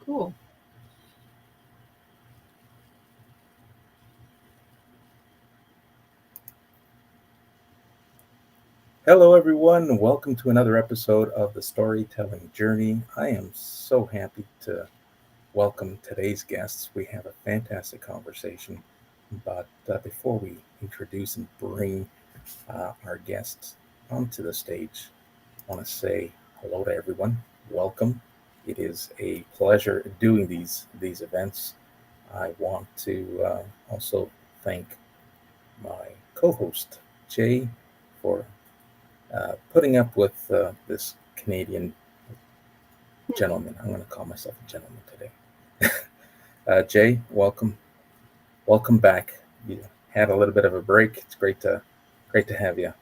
Cool. Hello, everyone. Welcome to another episode of the Storytelling Journey. I am so happy to welcome today's guests. We have a fantastic conversation. But before we introduce and bring our guests onto the stage, I want to say hello to everyone. Welcome. It is a pleasure doing these events. I want to also thank my co-host Jay for putting up with this Canadian gentleman. I'm going to call myself a gentleman today. Jay, welcome back. You had a little bit of a break. It's great to have you.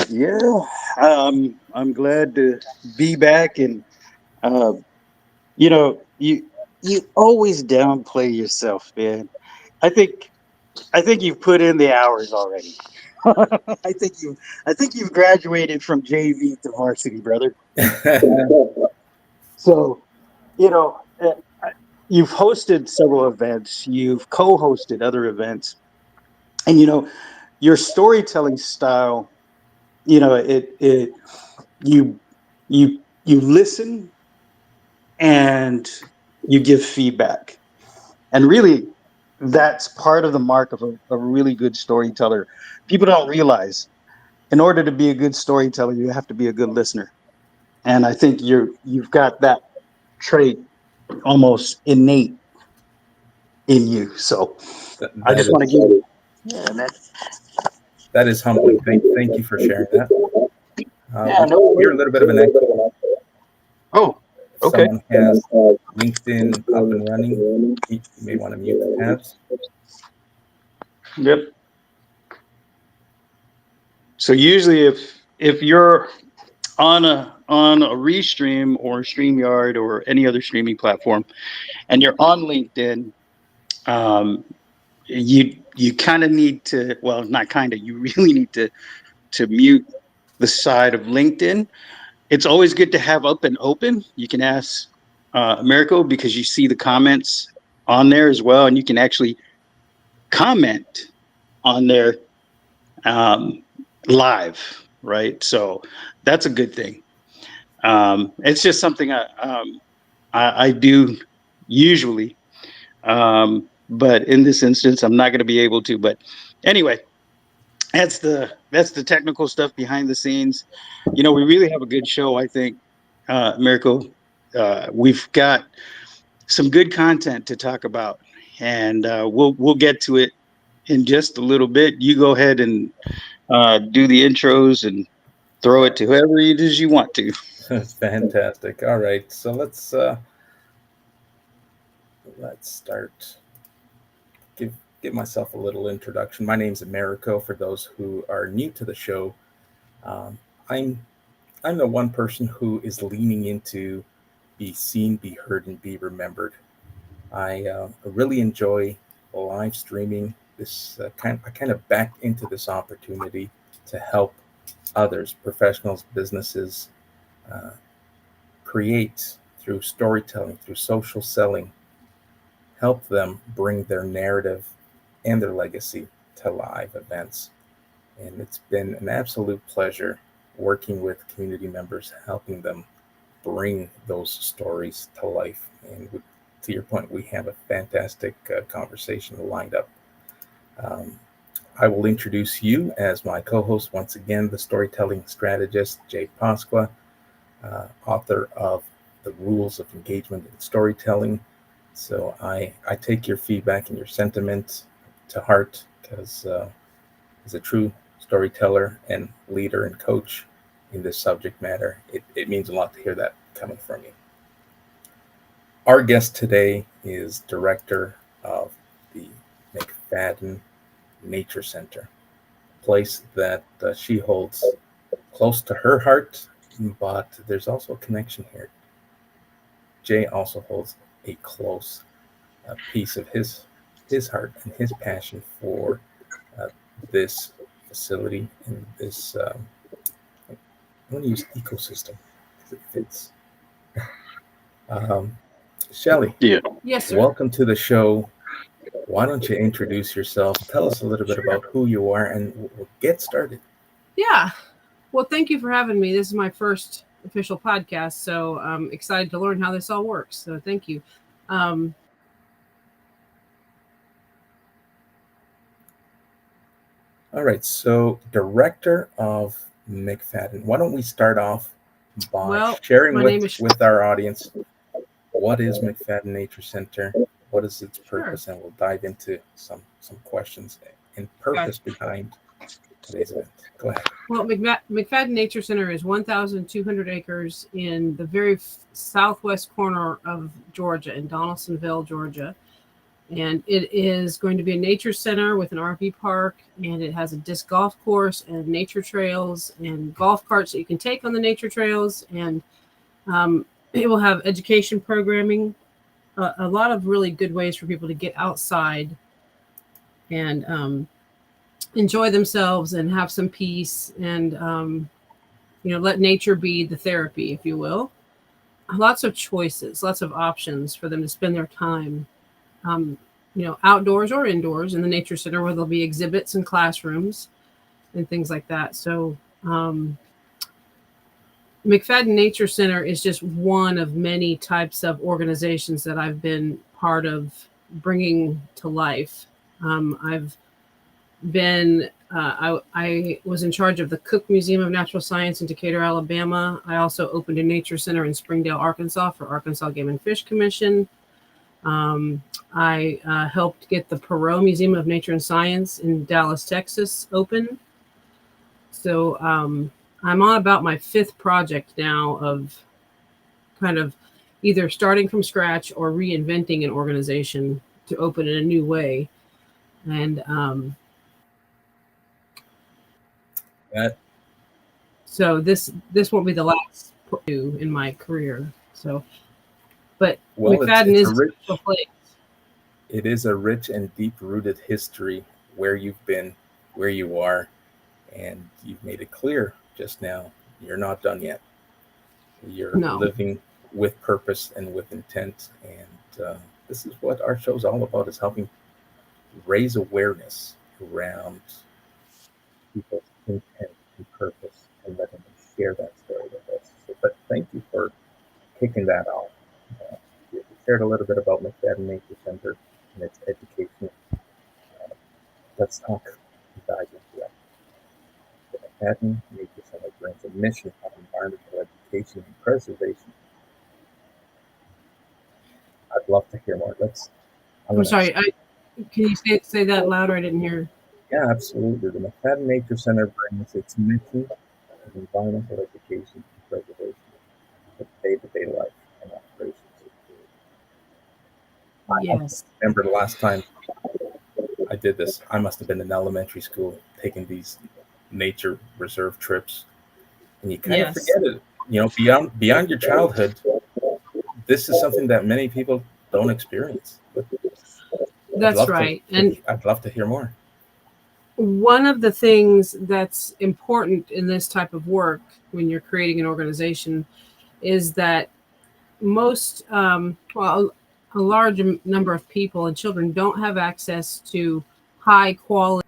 Yeah, I'm glad to be back, and uh, you always downplay yourself, man. I think I think you've put in the hours already. I think you I think you've graduated from JV to varsity, brother. So you know, you've hosted several events, you've co-hosted other events, and your storytelling style. It you you listen and you give feedback. And really, that's part of the mark of a really good storyteller. People don't realize in order to be a good storyteller, you have to be a good listener. And I think you've got that trait almost innate in you. So that, I that just is want to give you, yeah, man. that is humbling. Thank you for sharing that. Yeah, We no hear a worries. little bit of an echo. Oh, If okay. someone has LinkedIn up and running, you may want to mute the tabs. Yep. So usually if you're on a restream or StreamYard or any other streaming platform, and you're on LinkedIn, um, you kind of need to, well, not kind of, you really need to mute the side of LinkedIn. It's always good to have up and open. You can ask Americo, because you see the comments on there as well, and you can actually comment on there um, live, right? So that's a good thing. It's just something I do usually, but in this instance, I'm not going to be able to. But anyway, that's the technical stuff behind the scenes. We really have a good show, I think, Miracle. We've got some good content to talk about, and we'll get to it in just a little bit. You go ahead and do the intros and throw it to whoever it is you want to. Fantastic. All right, so let's start. Give myself a little introduction. My name's Americo. For those who are new to the show, um, I'm I'm the one person who is leaning into be seen, be heard, and be remembered. I really enjoy live streaming. I kind of backed into this opportunity to help others, professionals, businesses, uh, create through storytelling, through social selling, help them bring their narrative and their legacy to live events. And it's been an absolute pleasure working with community members, helping them bring those stories to life. And to your point, we have a fantastic conversation lined up. Um, I will introduce you as my co host once again, the storytelling strategist, Jay Pasqua, author of The Rules of Engagement in Storytelling. So I take your feedback and your sentiment to heart because as a true storyteller and leader and coach in this subject matter, it means a lot to hear that coming from you. Our guest today is director of the McFadden Nature Center, a place that she holds close to her heart, but there's also a connection here. Jay also holds a close piece of his heart and his passion for uh, this facility and this I want to use ecosystem because it fits. Um, Schelly, Yeah. Yes, sir. welcome to the show. Why don't you introduce yourself? Tell us a little bit about who you are, and we'll get started. Yeah. Well, thank you for having me. This is my first official podcast, so I'm excited to learn how this all works. So thank you. Um, All right, so director of McFadden. Why don't we start off by well, sharing my name is with our audience what is McFadden Nature Center, what is its Sure. purpose, and we'll dive into some questions and purpose behind today's event. Go ahead. Well, McFadden Nature Center is 1,200 acres in the very southwest corner of Georgia, in Donaldsonville, Georgia. And it is going to be a nature center with an RV park, and it has a disc golf course and nature trails and golf carts that you can take on the nature trails. And it will have education programming, a lot of really good ways for people to get outside and enjoy themselves and have some peace and let nature be the therapy, if you will. Lots of choices, lots of options for them to spend their time, outdoors or indoors in the nature center, where there'll be exhibits and classrooms and things like that. So McFadden Nature Center is just one of many types of organizations that I've been part of bringing to life. I've been I was in charge of the Cook Museum of Natural Science in Decatur, Alabama. I also opened a nature center in Springdale, Arkansas for Arkansas Game and Fish Commission. I helped get the Perot Museum of Nature and Science in Dallas, Texas open. So I'm on about my fifth project now of kind of either starting from scratch or reinventing an organization to open in a new way. And That so this won't be the last in my career. So, but well, McFadden it's is a a rich, special place. it is a rich and deep rooted history where you've been, where you are, and you've made it clear just now you're not done yet. You're No, living with purpose and with intent, and this is what our show's all about: is helping raise awareness around people's intent and purpose, and letting them share that story with us. So, but thank you for kicking that off. You shared a little bit about McFadden Nature Center and its education. Let's talk and dive into that. The McFadden Nature Center brings a mission of environmental education and preservation. I'd love to hear more. I'm sorry. Can you say that louder? I didn't hear. Yeah, absolutely. The McFadden Nature Center brings its mission of environmental education and preservation to day-to-day life and operations. Yes. I remember the last time I did this, I must have been in elementary school taking these nature reserve trips, and you kind of Yes. forget it. Beyond your childhood, this is something that many people don't experience. But That's right. And I'd love to hear more. one of the things that's important in this type of work when you're creating an organization is that most, a large number of people and children don't have access to high quality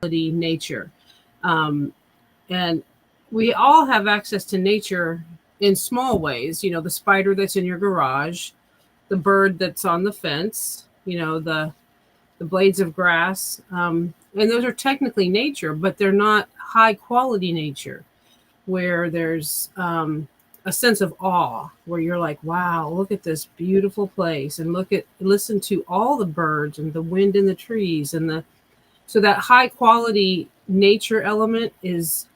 nature. Um, and we all have access to nature in small ways, the spider that's in your garage, the bird that's on the fence, the blades of grass. And those are technically nature, but they're not high quality nature where there's a sense of awe, where you're like, wow, look at this beautiful place, and listen to all the birds and the wind in the trees, so that high quality nature element is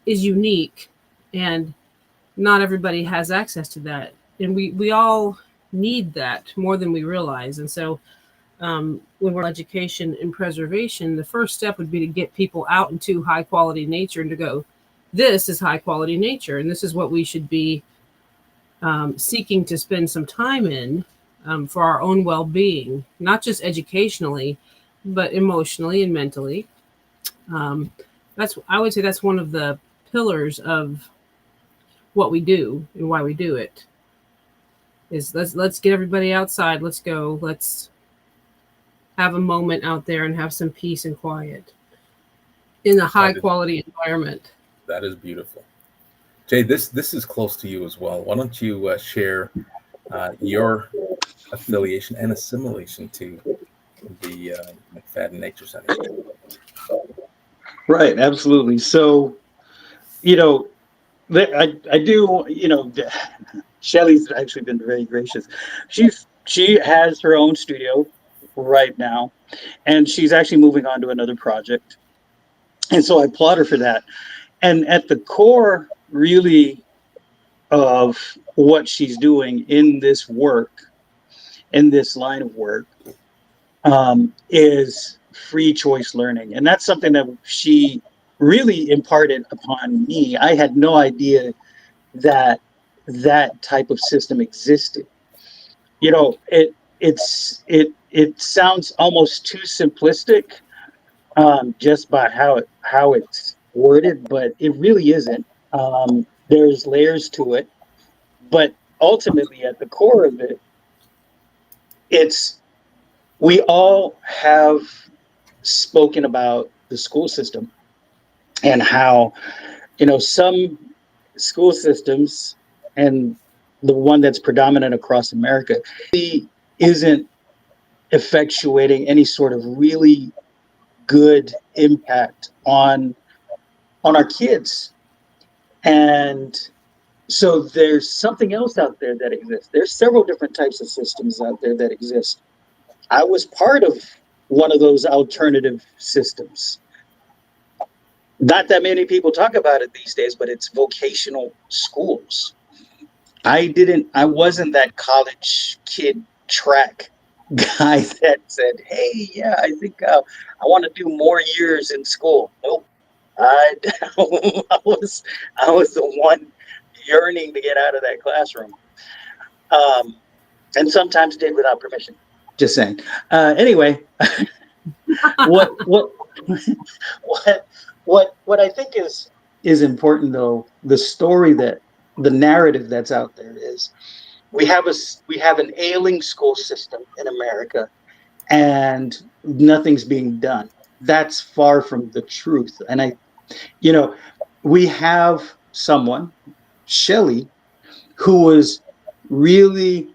unique, and not everybody has access to that, and we all need that more than we realize. And so when we're education and preservation, the first step would be to get people out into high quality nature and to go, this is high quality nature, and this is what we should be seeking to spend some time in for our own well-being, not just educationally, but emotionally and mentally. I would say that's one of the pillars of what we do and why we do it. is let's get everybody outside. Let's go. Let's have a moment out there and have some peace and quiet in a high quality environment. That is beautiful. Jay, this is close to you as well. Why don't you share your affiliation and assimilation to the McFadden Nature Center? Right, absolutely. So, you know, I do, Schelly's actually been very gracious. She has her own studio right now, and she's actually moving on to another project. And so I applaud her for that. And at the core, really, of what she's doing in this work, in this line of work, is free choice learning. And that's something that she really imparted upon me. I had no idea that that type of system existed. It sounds almost too simplistic, just by how it's worded, but it really isn't. There's layers to it, but ultimately at the core of it, it's we all have spoken about the school system and how some school systems, and the one that's predominant across America, really isn't effectuating any sort of really good impact on our kids. And so there's something else out there that exists. There's several different types of systems out there that exist. I was part of one of those alternative systems. Not that many people talk about it these days, but it's vocational schools. I wasn't that college kid track guy that said, hey, yeah, I think I want to do more years in school. Nope. I was the one yearning to get out of that classroom. And sometimes did without permission. Just saying. Anyway, what I think is important, though, the narrative that's out there is we have an ailing school system in America, and nothing's being done. That's far from the truth. And we have someone, Schelly, who was really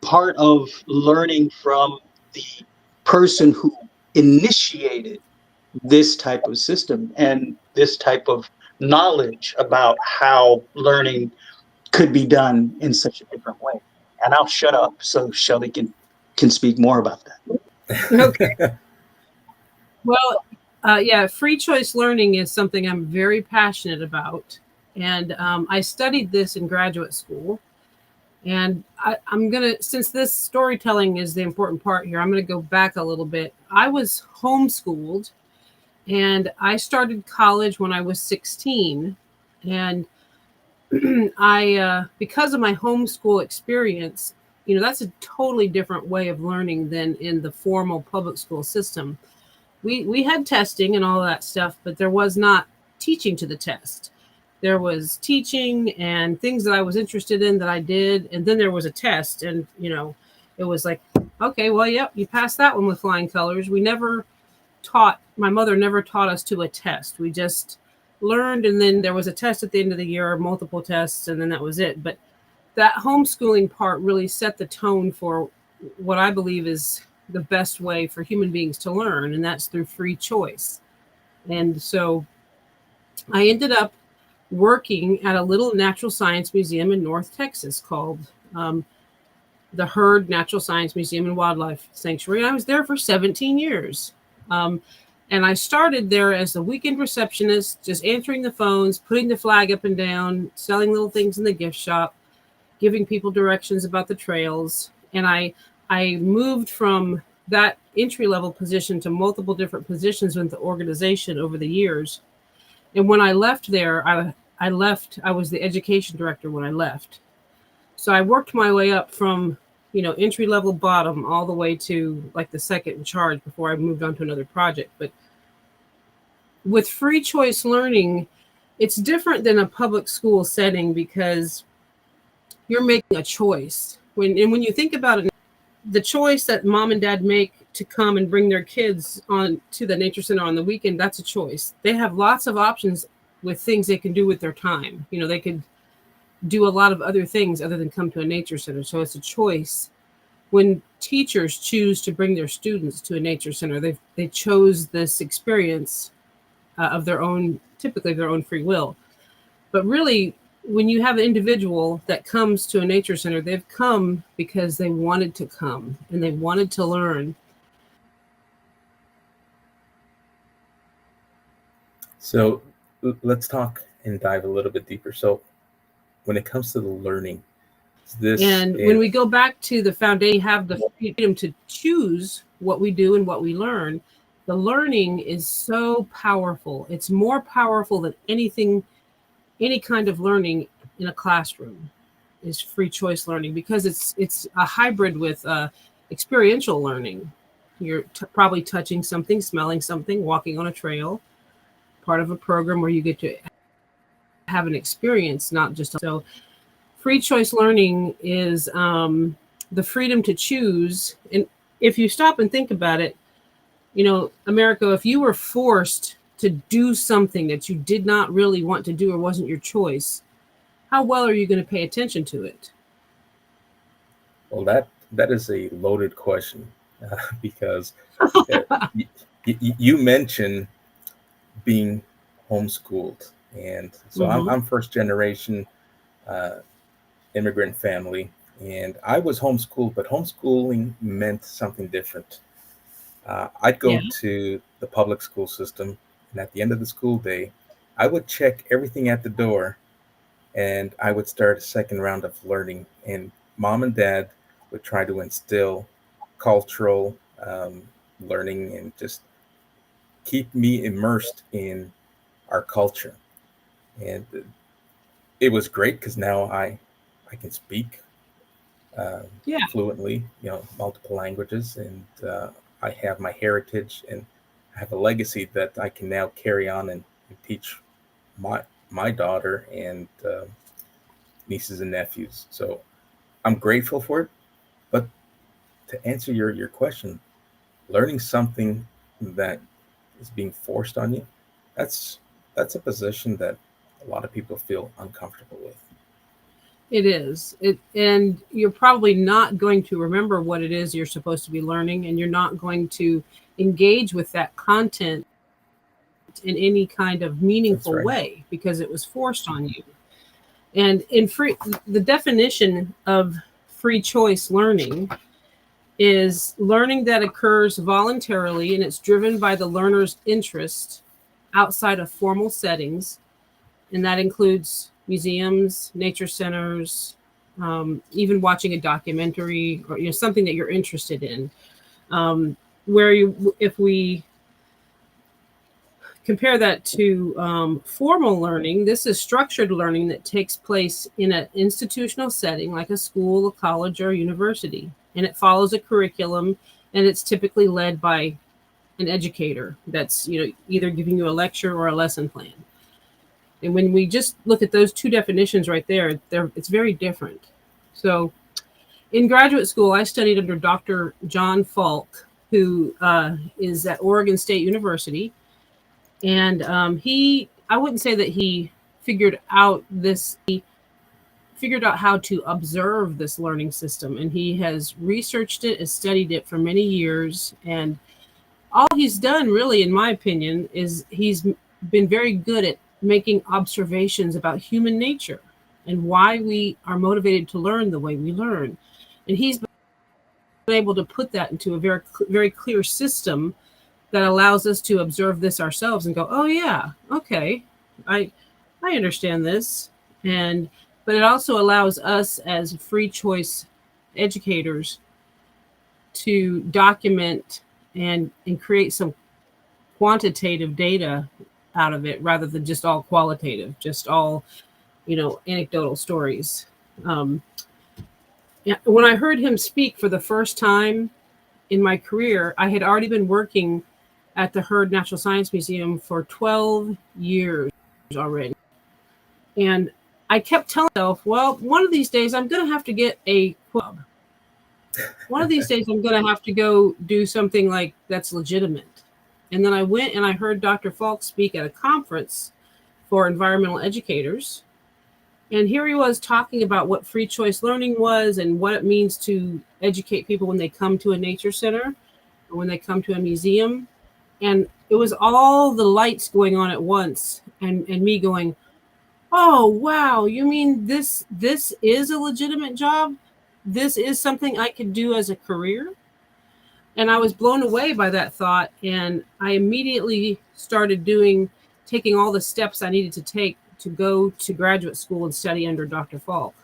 part of learning from the person who initiated this type of system and this type of knowledge about how learning could be done in such a different way. And I'll shut up so Schelly can speak more about that. Okay. Well, yeah, free choice learning is something I'm very passionate about. And I studied this in graduate school. And I'm going to, since this storytelling is the important part here, I'm going to go back a little bit. I was homeschooled, and I started college when I was 16. And because of my homeschool experience, that's a totally different way of learning than in the formal public school system. We had testing and all that stuff, but there was not teaching to the test. There was teaching and things that I was interested in that I did. And then there was a test, and, it was like, okay, well, yep, you passed that one with flying colors. My mother never taught us to a test. We just learned, and then there was a test at the end of the year, multiple tests, and then that was it. But that homeschooling part really set the tone for what I believe is the best way for human beings to learn, and that's through free choice. And so I ended up working at a little natural science museum in North Texas called the Hurd Natural Science Museum and Wildlife Sanctuary. I was there for 17 years. And I started there as a weekend receptionist, just answering the phones, putting the flag up and down, selling little things in the gift shop, giving people directions about the trails. And I moved from that entry-level position to multiple different positions with the organization over the years. And when I left there, I was the education director when I left. So I worked my way up from, entry-level bottom all the way to like the second in charge before I moved on to another project. But with free choice learning, it's different than a public school setting because you're making a choice. When you think about it, the choice that mom and dad make to come and bring their kids on to the nature center on the weekend, that's a choice. They have lots of options with things they can do with their time. They could do a lot of other things other than come to a nature center. So it's a choice. When teachers choose to bring their students to a nature center, they chose this experience of their own, typically their own free will. But really, when you have an individual that comes to a nature center, they've come because they wanted to come and they wanted to learn. So let's talk and dive a little bit deeper. So when it comes to the learning, when we go back to the foundation, we have the freedom to choose what we do and what we learn. The learning is so powerful. It's more powerful than anything, any kind of learning in a classroom is free choice learning, because it's a hybrid with experiential learning. You're probably touching something, smelling something, walking on a trail, part of a program where you get to have an experience, not just so. Free choice learning is the freedom to choose. And if you stop and think about it, America, if you were forced to do something that you did not really want to do or wasn't your choice, how well are you going to pay attention to it? Well, that is a loaded question because you mentioned being homeschooled, and so I'm first generation immigrant family, and I was homeschooled, but homeschooling meant something different. I'd go to the public school system, and at the end of the school day, I would check everything at the door, and I would start a second round of learning. And mom and dad would try to instill cultural learning and just keep me immersed in our culture. And it was great because now I can speak fluently, multiple languages, and I have my heritage and I have a legacy that I can now carry on and teach my daughter and nieces and nephews. So I'm grateful for it. But to answer your question, learning something that is being forced on you, that's a position that a lot of people feel uncomfortable with. It is. And you're probably not going to remember what it is you're supposed to be learning, and you're not going to engage with that content in any kind of meaningful way because it was forced on you. And the definition of free choice learning is learning that occurs voluntarily and it's driven by the learner's interest outside of formal settings. And that includes museums, nature centers, even watching a documentary or something that you're interested in. If we compare that to formal learning, this is structured learning that takes place in an institutional setting like a school, a college, or a university. And it follows a curriculum, and it's typically led by an educator that's either giving you a lecture or a lesson plan. And when we just look at those two definitions right there, it's very different. So in graduate school, I studied under Dr. John Falk, who is at Oregon State University. And I wouldn't say that he figured out how to observe this learning system. And he has researched it, has studied it for many years. And all he's done, really, in my opinion, is he's been very good at making observations about human nature and why we are motivated to learn the way we learn. And he's been able to put that into a very, very clear system that allows us to observe this ourselves and go, oh yeah, okay, I understand this. But it also allows us as free choice educators to document and create some quantitative data out of it rather than just all qualitative, just all, anecdotal stories. When I heard him speak for the first time in my career, I had already been working at the Heard Natural Science Museum for 12 years already. And I kept telling myself, well, one of these days I'm going to have to get a club. One of these days I'm going to have to go do something like that's legitimate. And then I went and I heard Dr. Falk speak at a conference for environmental educators. And here he was talking about what free choice learning was and what it means to educate people when they come to a nature center or when they come to a museum. And it was all the lights going on at once, and me going, oh wow, you mean this is a legitimate job? This is something I could do as a career? And I was blown away by that thought, and I immediately started taking all the steps I needed to take to go to graduate school and study under Dr. Falk.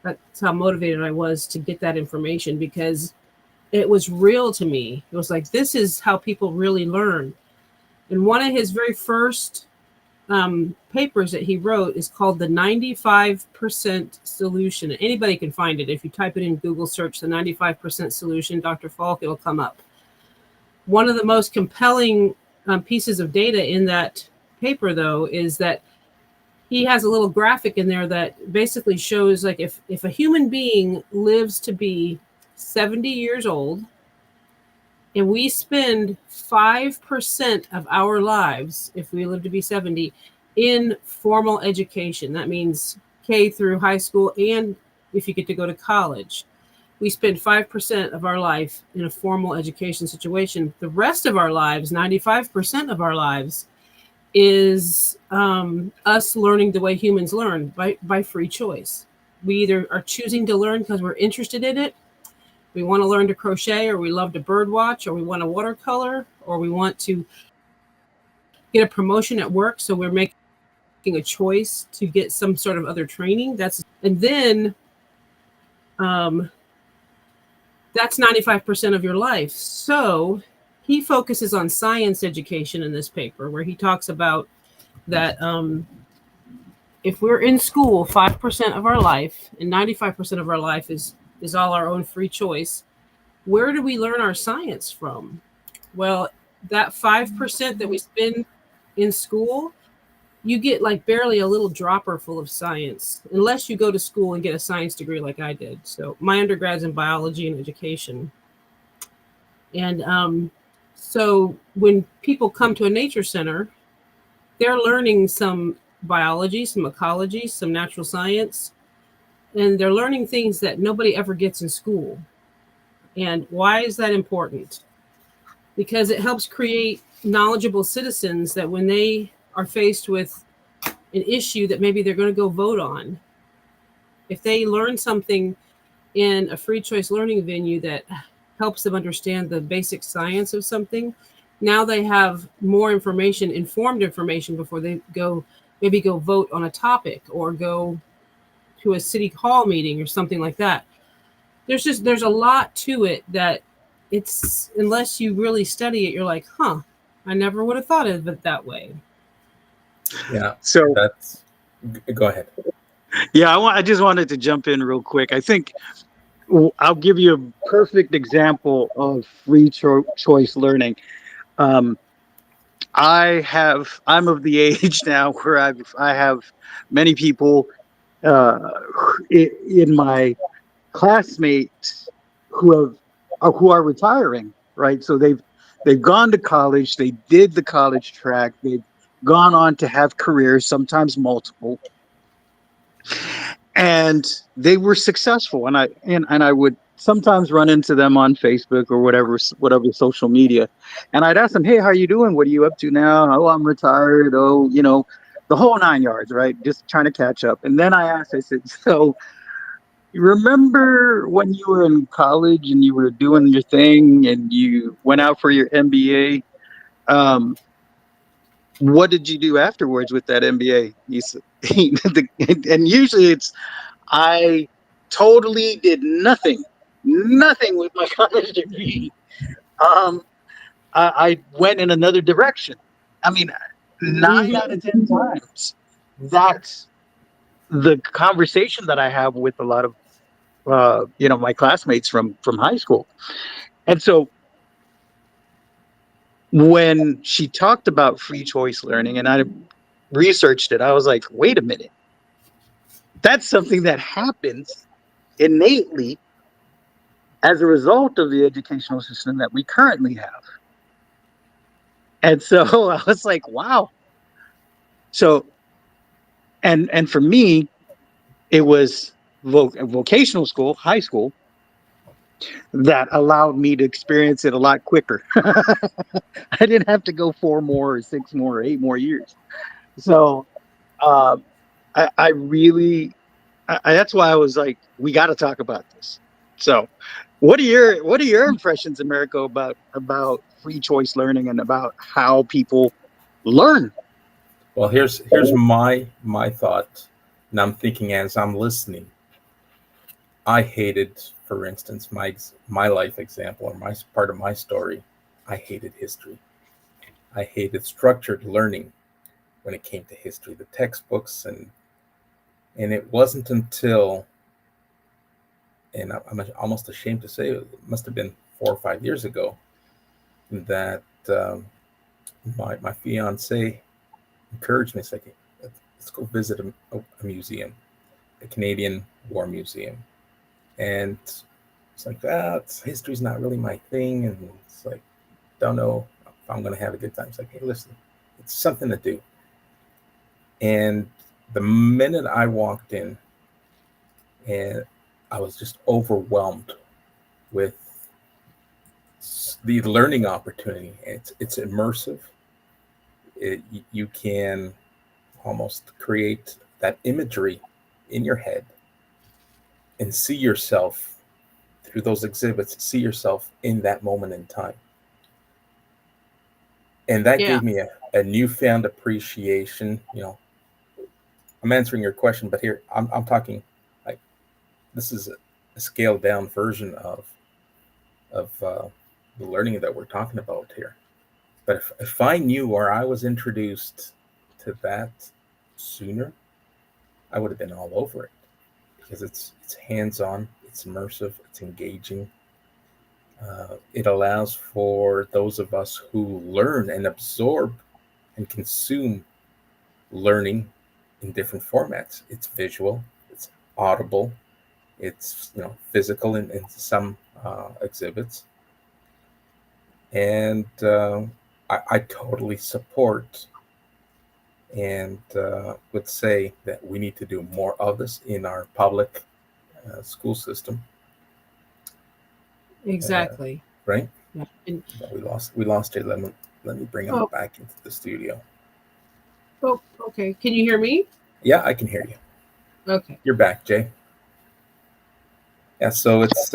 That's how motivated I was to get that information, because it was real to me. It was like, this is how people really learn. And one of his very first papers that he wrote is called the 95% solution. Anybody can find it. If you type it in Google search, the 95% solution, Dr. Falk, it'll come up. One of the most compelling pieces of data in that paper, though, is that he has a little graphic in there that basically shows, like, if a human being lives to be 70 years old, and we spend 5% of our lives, if we live to be 70, in formal education. That means K through high school, and if you get to go to college. We spend 5% of our life in a formal education situation. The rest of our lives, 95% of our lives, is us learning the way humans learn, by free choice. We either are choosing to learn because we're interested in it. We want to learn to crochet, or we love to bird watch, or we want to watercolor, or we want to get a promotion at work. So we're making a choice to get some sort of other training. And then that's 95% of your life. So he focuses on science education in this paper, where he talks about that if we're in school 5% of our life, and 95% of our life is all our own free choice, where do we learn our science from? Well, that 5% that we spend in school, you get like barely a little dropper full of science, unless you go to school and get a science degree like I did. So my undergrad's in biology and education. And so when people come to a nature center, they're learning some biology, some ecology, some natural science, and they're learning things that nobody ever gets in school. And why is that important? Because it helps create knowledgeable citizens that when they are faced with an issue that maybe they're going to go vote on, if they learn something in a free choice learning venue that helps them understand the basic science of something, now they have more information, informed information, before they go vote on a topic or go to a city hall meeting or something like that. There's a lot to it that it's, unless you really study it, you're like, huh, I never would have thought of it that way. Yeah. So That's, go ahead. yeah, I just wanted to jump in real quick. I think I'll give you a perfect example of free choice learning. I'm of the age now where I have many people in my classmates who are retiring, right? So they've gone to college, they did the college track, they've gone on to have careers, sometimes multiple, and they were successful. And I would sometimes run into them on Facebook or whatever social media, and I'd ask them, "Hey, how are you doing? What are you up to now?" "Oh, I'm retired." "Oh, the whole 9 yards," right? Just trying to catch up. And then I said, "So, you remember when you were in college and you were doing your thing and you went out for your MBA? What did you do afterwards with that MBA?" He said, and usually it's, "I totally did nothing with my college degree. I went in another direction." I mean, 9 out of 10 times, that's the conversation that I have with a lot of my classmates from high school. And so when she talked about free choice learning and I researched it, I was like, wait a minute. That's something that happens innately as a result of the educational system that we currently have. And so I was like, wow. So, and for me, it was vocational school, high school, that allowed me to experience it a lot quicker. I didn't have to go 4 more or 6 more or 8 more years. So um, I really, that's why I was like, we got to talk about this. So what are your impressions, Americo, about free choice learning and about how people learn? Well, here's my thought, and I'm thinking as I'm listening. I hated, for instance, my life example or my part of my story. I hated history. I hated structured learning when it came to history, the textbooks, and it wasn't until, and I'm almost ashamed to say it must have been 4 or 5 years ago, that my fiance encouraged me. It's like, let's go visit a museum, the Canadian War Museum, and it's like, history's not really my thing, and it's like, don't know if I'm going to have a good time. It's like, hey, listen, it's something to do. And the minute I walked in, and I was just overwhelmed with the learning opportunity. It's immersive. You can almost create that imagery in your head and see yourself through those exhibits, see yourself in that moment in time. And that gave me a newfound appreciation. I'm answering your question, but here I'm talking like this is a scaled down version of the learning that we're talking about here. But if I knew, or I was introduced to that sooner, I would have been all over it, because it's hands-on, it's immersive, it's engaging. It allows for those of us who learn and absorb and consume learning in different formats. It's visual, it's audible, it's physical in some exhibits, and I totally support and would say that we need to do more of this in our public school system. Exactly. Right? Yeah. And, we lost it. Let me bring him back into the studio. oh, okay. Can you hear me? Yeah, I can hear you. Okay. You're back, Jay. Yeah, so it's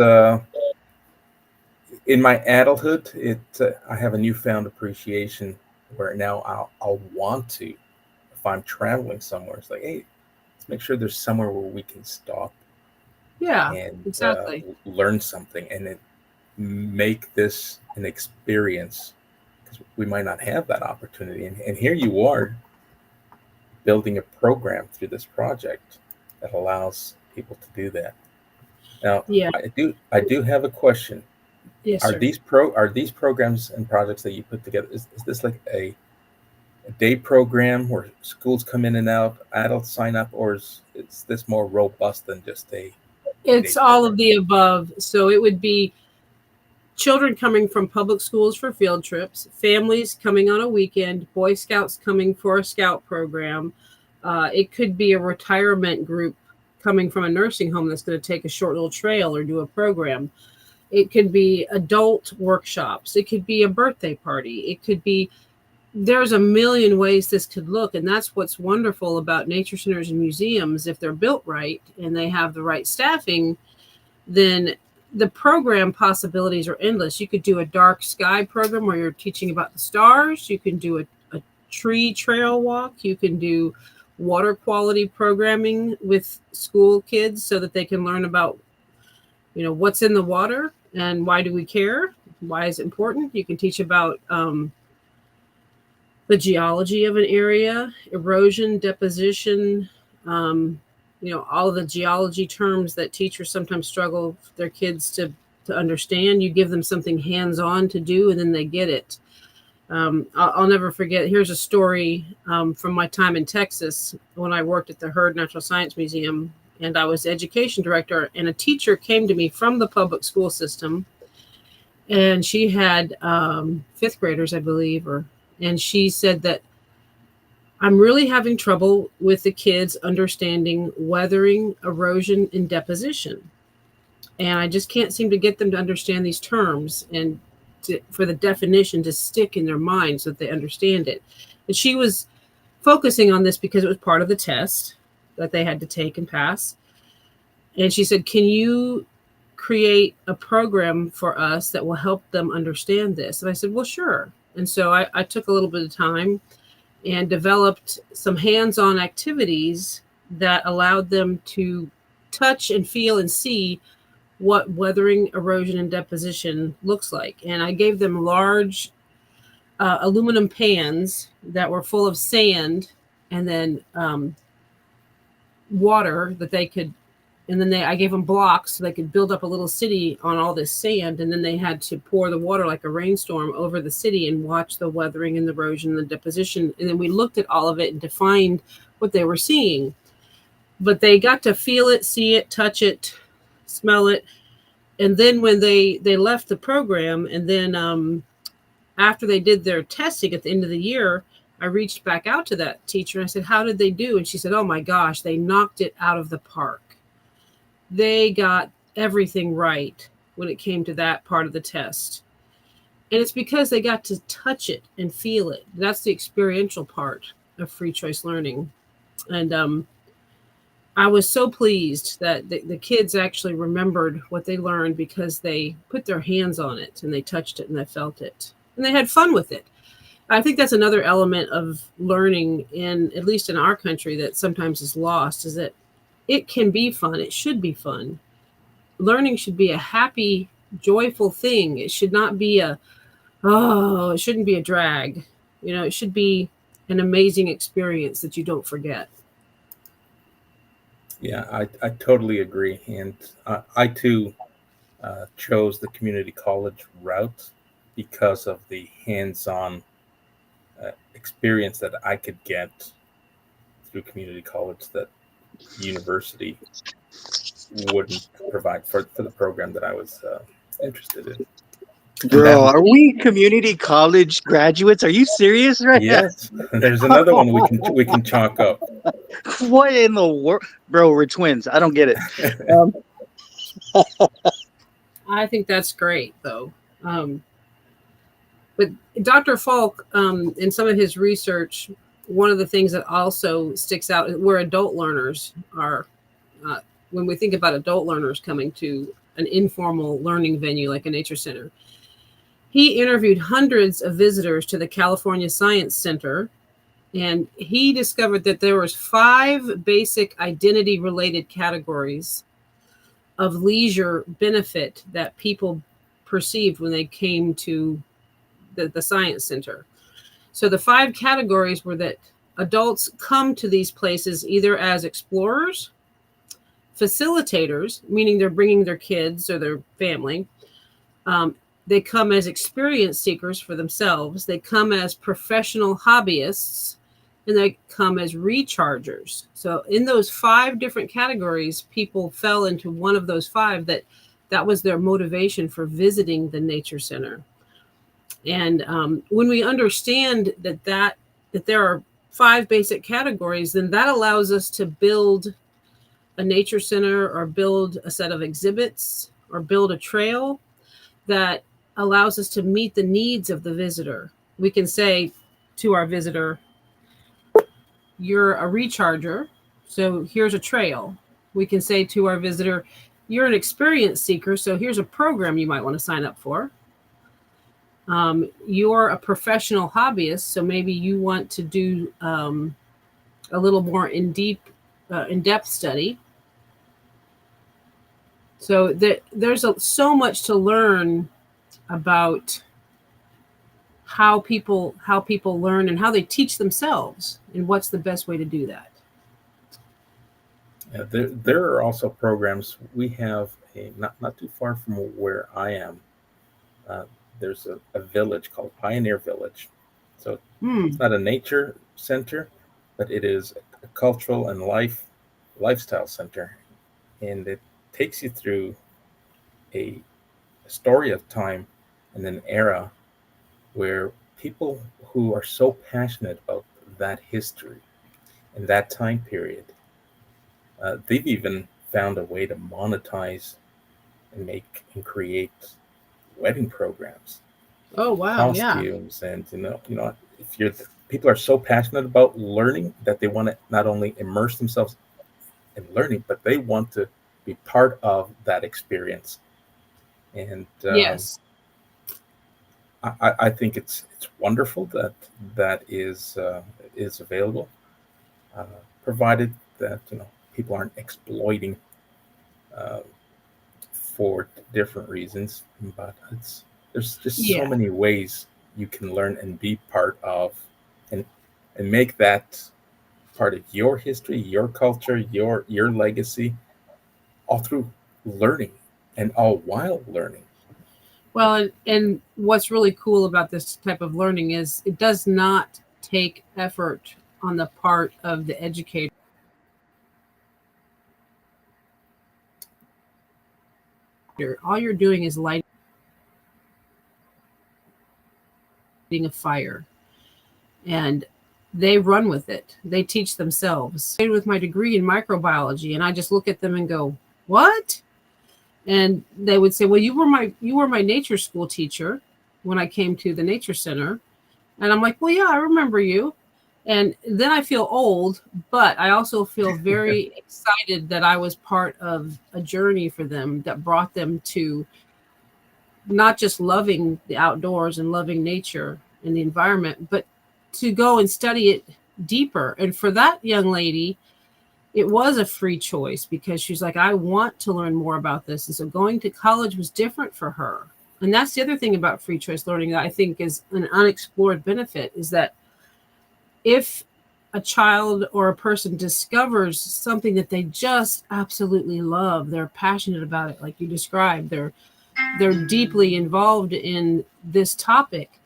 in my adulthood, I have a newfound appreciation where now I'll want to, if I'm traveling somewhere, it's like, hey, let's make sure there's somewhere where we can stop. Yeah, and exactly. Learn something and make this an experience, because we might not have that opportunity. And here you are building a program through this project that allows people to do that. Now, yeah. I do have a question. Yes, Are sir. these programs and projects that you put together, is this like a day program where schools come in and out, adults sign up, or is this more robust than just it's all of the above? So it would be children coming from public schools for field trips, families coming on a weekend, Boy Scouts coming for a scout program. It could be a retirement group coming from a nursing home that's going to take a short little trail or do a program. It could be adult workshops. It could be a birthday party. It could be, there's a million ways this could look. And that's what's wonderful about nature centers and museums. If they're built right and they have the right staffing, then the program possibilities are endless. You could do a dark sky program where you're teaching about the stars. You can do a tree trail walk. You can do water quality programming with school kids so that they can learn about, what's in the water and why do we care? Why is it important? You can teach about the geology of an area, erosion, deposition, all of the geology terms that teachers sometimes struggle for their kids to understand. You give them something hands-on to do, and then they get it. I'll never forget. Here's a story from my time in Texas when I worked at the Heard Natural Science Museum, and I was education director. And a teacher came to me from the public school system, and she had fifth graders, I believe, and she said that I'm really having trouble with the kids understanding weathering, erosion, and deposition. And I just can't seem to get them to understand these terms and for the definition to stick in their mind so that they understand it. And she was focusing on this because it was part of the test that they had to take and pass. And she said, can you create a program for us that will help them understand this? And I said, well, sure. And so I took a little bit of time and developed some hands-on activities that allowed them to touch and feel and see what weathering, erosion, and deposition looks like. And I gave them large aluminum pans that were full of sand and then water that they could, and then I gave them blocks so they could build up a little city on all this sand. And then they had to pour the water like a rainstorm over the city and watch the weathering and the erosion and the deposition. And then we looked at all of it and defined what they were seeing. But they got to feel it, see it, touch it, smell it. And then when they left the program, and then after they did their testing at the end of the year, I reached back out to that teacher and I said, how did they do? And she said, oh my gosh, they knocked it out of the park. They got everything right when it came to that part of the test. And it's because they got to touch it and feel it. That's the experiential part of free choice learning. And I was so pleased that the kids actually remembered what they learned because they put their hands on it and they touched it and they felt it. And they had fun with it. I think that's another element of learning at least in our country, that sometimes is lost, is that it can be fun. It should be fun. Learning should be a happy, joyful thing. It should not be it shouldn't be a drag. It should be an amazing experience that you don't forget. Yeah, I totally agree. And I too chose the community college route because of the hands-on experience that I could get through community college that university wouldn't provide for the program that I was interested in. Bro, are we community college graduates? Are you serious right now? Yes, there's another one we can chalk up. What in the world? Bro, we're twins. I don't get it. I think that's great, though. But Dr. Falk, in some of his research, one of the things that also sticks out is where adult learners are. When we think about adult learners coming to an informal learning venue like a nature center, he interviewed hundreds of visitors to the California Science Center, and he discovered that there was 5 basic identity-related categories of leisure benefit that people perceived when they came to the Science Center. So the 5 categories were that adults come to these places either as explorers, facilitators, meaning they're bringing their kids or their family. They come as experience seekers for themselves. They come as professional hobbyists, and they come as rechargers. So in those 5 different categories, people fell into one of those 5 that was their motivation for visiting the nature center. And when we understand that there are 5 basic categories, then that allows us to build a nature center or build a set of exhibits or build a trail that allows us to meet the needs of the visitor. We can say to our visitor, you're a recharger, so here's a trail. We can say to our visitor, you're an experience seeker, so here's a program you might want to sign up for. You're a professional hobbyist, so maybe you want to do a little more in-depth study. So there's so much to learn about how people learn and how they teach themselves, and what's the best way to do that. Yeah, there are also programs. We have not too far from where I am. There's a village called Pioneer Village, So Hmm. it's not a nature center, but it is a cultural and lifestyle center, and it takes you through a story of time and an era where people who are so passionate about that history and that time period, they've even found a way to monetize and make and create wedding programs, Oh, wow. Yeah. costumes, and if you're people are so passionate about learning that they want to not only immerse themselves in learning, but they want to be part of that experience. And Yes. I think it's wonderful that that is available, uh, provided that people aren't exploiting uh, for different reasons. But there's just so Yeah. many ways you can learn and be part of, and and make that part of your history, your culture, your legacy, all through learning and all while learning. Well, and what's really cool about this type of learning is it does not take effort on the part of the educator. All you're doing is lighting a fire, and they run with it. They teach themselves. With my degree in microbiology, and I just look at them and go, "What?" And they would say, "Well, you were my nature school teacher when I came to the nature center." And I'm like, "Well, yeah, I remember you." And then I feel old, but I also feel very excited that I was part of a journey for them that brought them to not just loving the outdoors and loving nature and the environment, but to go and study it deeper. And for that young lady, it was a free choice because she's like, I want to learn more about this. And so going to college was different for her. And that's the other thing about free choice learning that I think is an unexplored benefit is that if a child or a person discovers something that they just absolutely love, they're passionate about it, like you described, they're deeply involved in this topic,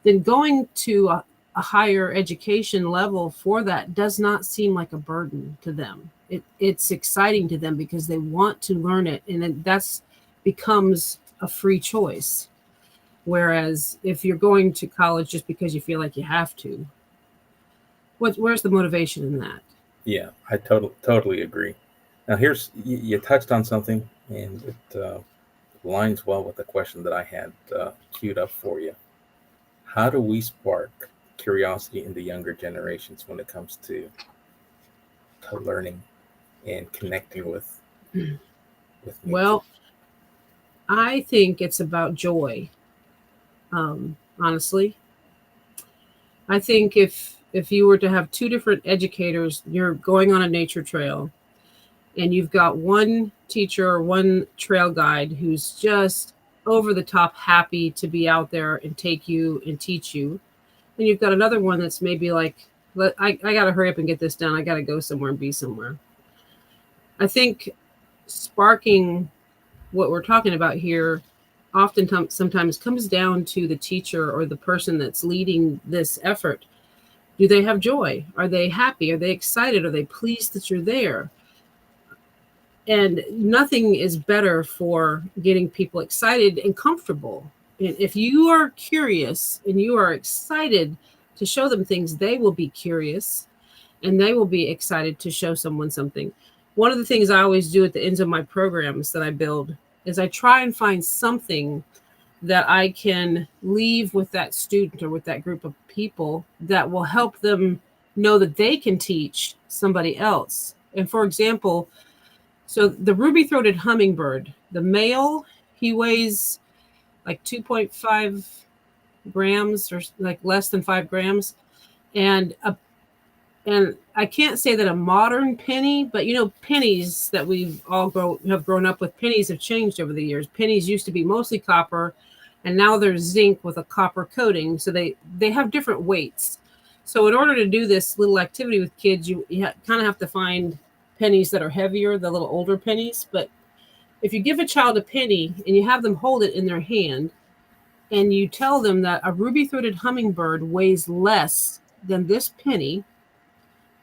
then going to a higher education level for that does not seem like a burden to them. It's exciting to them because they want to learn it, and that's becomes a free choice. Whereas if you're going to college just because you feel like you have to, where's the motivation in that? Yeah, I totally agree. Now, you touched on something, and it lines well with the question that I had queued up for you. How do we spark curiosity in the younger generations when it comes to learning and connecting with nature? Well, I think it's about joy. Honestly, I think if you were to have two different educators, you're going on a nature trail, and you've got one teacher or one trail guide who's just over the top happy to be out there and take you and teach you. And you've got another one that's maybe like, I got to hurry up and get this done. I got to go somewhere and be somewhere. I think sparking what we're talking about here sometimes comes down to the teacher or the person that's leading this effort. Do they have joy? Are they happy? Are they excited? Are they pleased that you're there? And nothing is better for getting people excited and comfortable. And if you are curious and you are excited to show them things, they will be curious and they will be excited to show someone something. One of the things I always do at the ends of my programs that I build is I try and find something that I can leave with that student or with that group of people that will help them know that they can teach somebody else. And for example, so the ruby-throated hummingbird, the male, he weighs like 2.5 grams or like less than 5 grams. And and I can't say that a modern penny, but pennies that we've all have grown up with, pennies have changed over the years. Pennies used to be mostly copper, and now they're zinc with a copper coating. So they have different weights. So in order to do this little activity with kids, you kind of have to find pennies that are heavier, the little older pennies. But if you give a child a penny and you have them hold it in their hand, and you tell them that a ruby-throated hummingbird weighs less than this penny,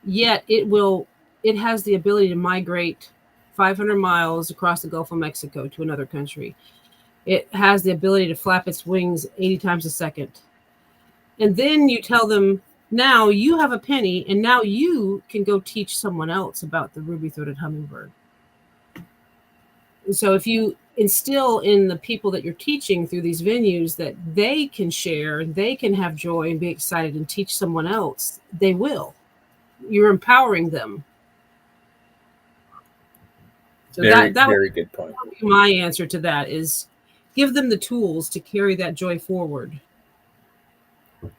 yet it has the ability to migrate 500 miles across the Gulf of Mexico to another country. It has the ability to flap its wings 80 times a second. And then you tell them, now you have a penny, and now you can go teach someone else about the ruby-throated hummingbird. So if you instill in the people that you're teaching through these venues that they can share, they can have joy and be excited and teach someone else, they will. You're empowering them. So Very, that very good point. would be my answer to that, is give them the tools to carry that joy forward.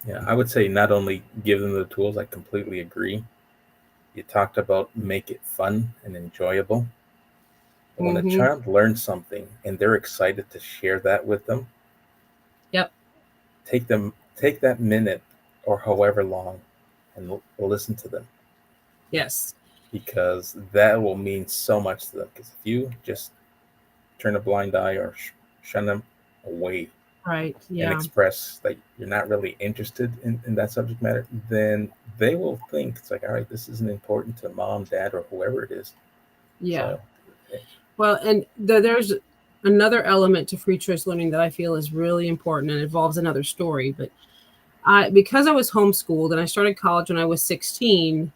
Yeah, I would say not only give them the tools, I completely agree. You talked about make it fun and enjoyable. But when a child learns something and they're excited to share that with them, Yep. take that minute or however long and listen to them. Yes. Because that will mean so much to them. Because if you just turn a blind eye or shun them away, right, yeah, and express that you're not really interested in that subject matter, then they will think it's like, all right, this isn't important to mom, dad, or whoever it is. Yeah. So, well, and there's another element to free choice learning that I feel is really important, and involves another story. But because I was homeschooled and I started college when I was 16,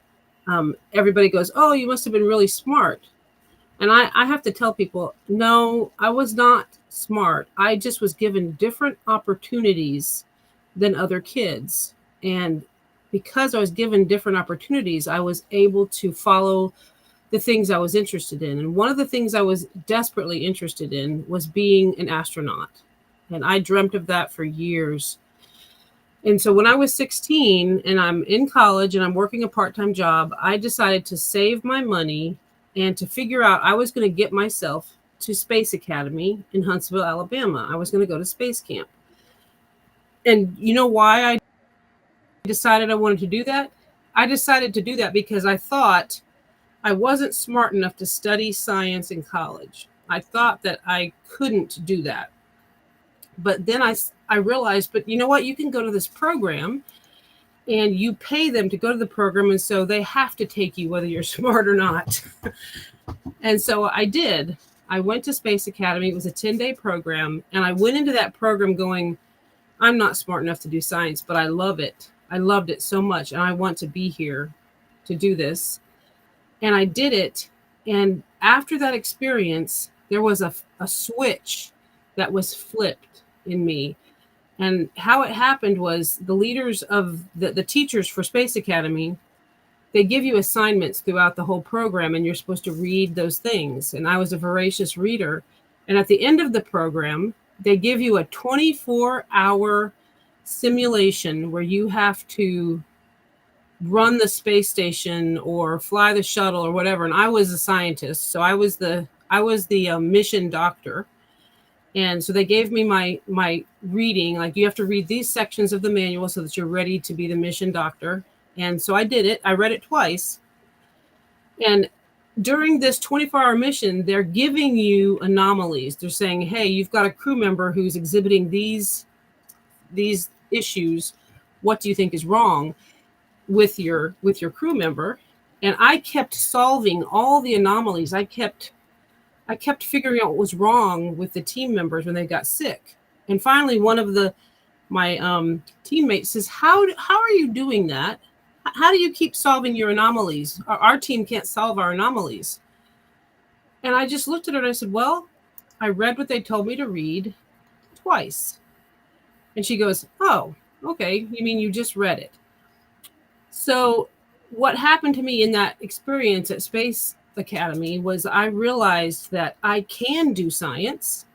everybody goes, oh, you must have been really smart. And I have to tell people, no, I was not smart. I just was given different opportunities than other kids. And because I was given different opportunities, I was able to follow the things I was interested in. And one of the things I was desperately interested in was being an astronaut. And I dreamt of that for years. And so when I was 16 and I'm in college and I'm working a part-time job, I decided to save my money and to figure out I was going to get myself to Space Academy in Huntsville, Alabama. I was going to go to space camp. And you know why I decided I wanted to do that? I decided to do that because I thought I wasn't smart enough to study science in college. I thought that I couldn't do that. But then I realized, but you know what? You can go to this program and you pay them to go to the program. And so they have to take you whether you're smart or not. And so I did. I went to Space Academy. It was a 10-day program. And I went into that program going, I'm not smart enough to do science, but I love it. I loved it so much. And I want to be here to do this. And I did it. And after that experience, there was a switch that was flipped in me. And how it happened was the leaders of the teachers for Space Academy, they give you assignments throughout the whole program, and you're supposed to read those things. And I was a voracious reader. And at the end of the program, they give you a 24-hour simulation where you have to run the space station or fly the shuttle or whatever. And I was a scientist, so I was the mission doctor. And so they gave me my reading, like you have to read these sections of the manual so that you're ready to be the mission doctor. And so I did it. I read it twice. And during this 24-hour mission, they're giving you anomalies. They're saying, hey, you've got a crew member who's exhibiting these issues. What do you think is wrong with your crew member? And I kept solving all the anomalies. I kept figuring out what was wrong with the team members when they got sick. And finally, one of my teammates says, how are you doing that? How do you keep solving your anomalies? Our team can't solve our anomalies. And I just looked at her and I said, well, I read what they told me to read twice. And she goes, oh, okay. You mean you just read it? So what happened to me in that experience at Space Academy was I realized that I can do science.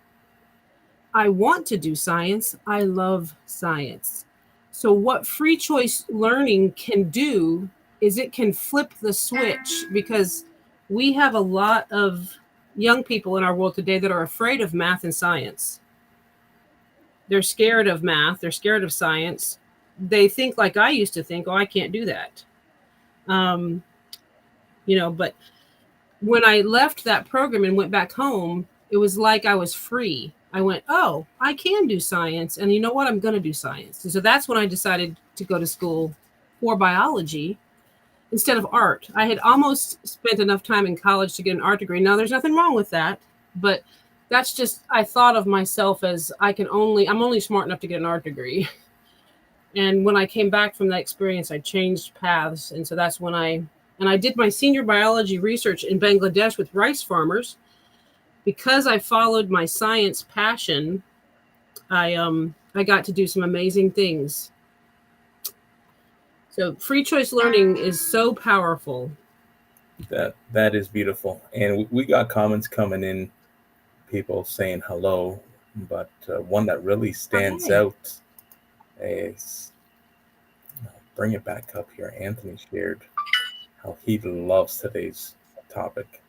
I want to do science. I love science. So what free choice learning can do is it can flip the switch, because we have a lot of young people in our world today that are afraid of math and science. They're scared of math. They're scared of science. They think like I used to think, oh, I can't do that. But when I left that program and went back home, it was like I was free. I went, oh, I can do science. And you know what? I'm going to do science. And so that's when I decided to go to school for biology instead of art. I had almost spent enough time in college to get an art degree. Now, there's nothing wrong with that, but that's just, I thought of myself as I'm only smart enough to get an art degree. And when I came back from that experience, I changed paths. And so that's when I did my senior biology research in Bangladesh with rice farmers. Because I followed my science passion, I got to do some amazing things. So free choice learning is so powerful. That is beautiful, and we got comments coming in, people saying hello, but one that really stands out is, bring it back up here. Anthony shared how he loves today's topic.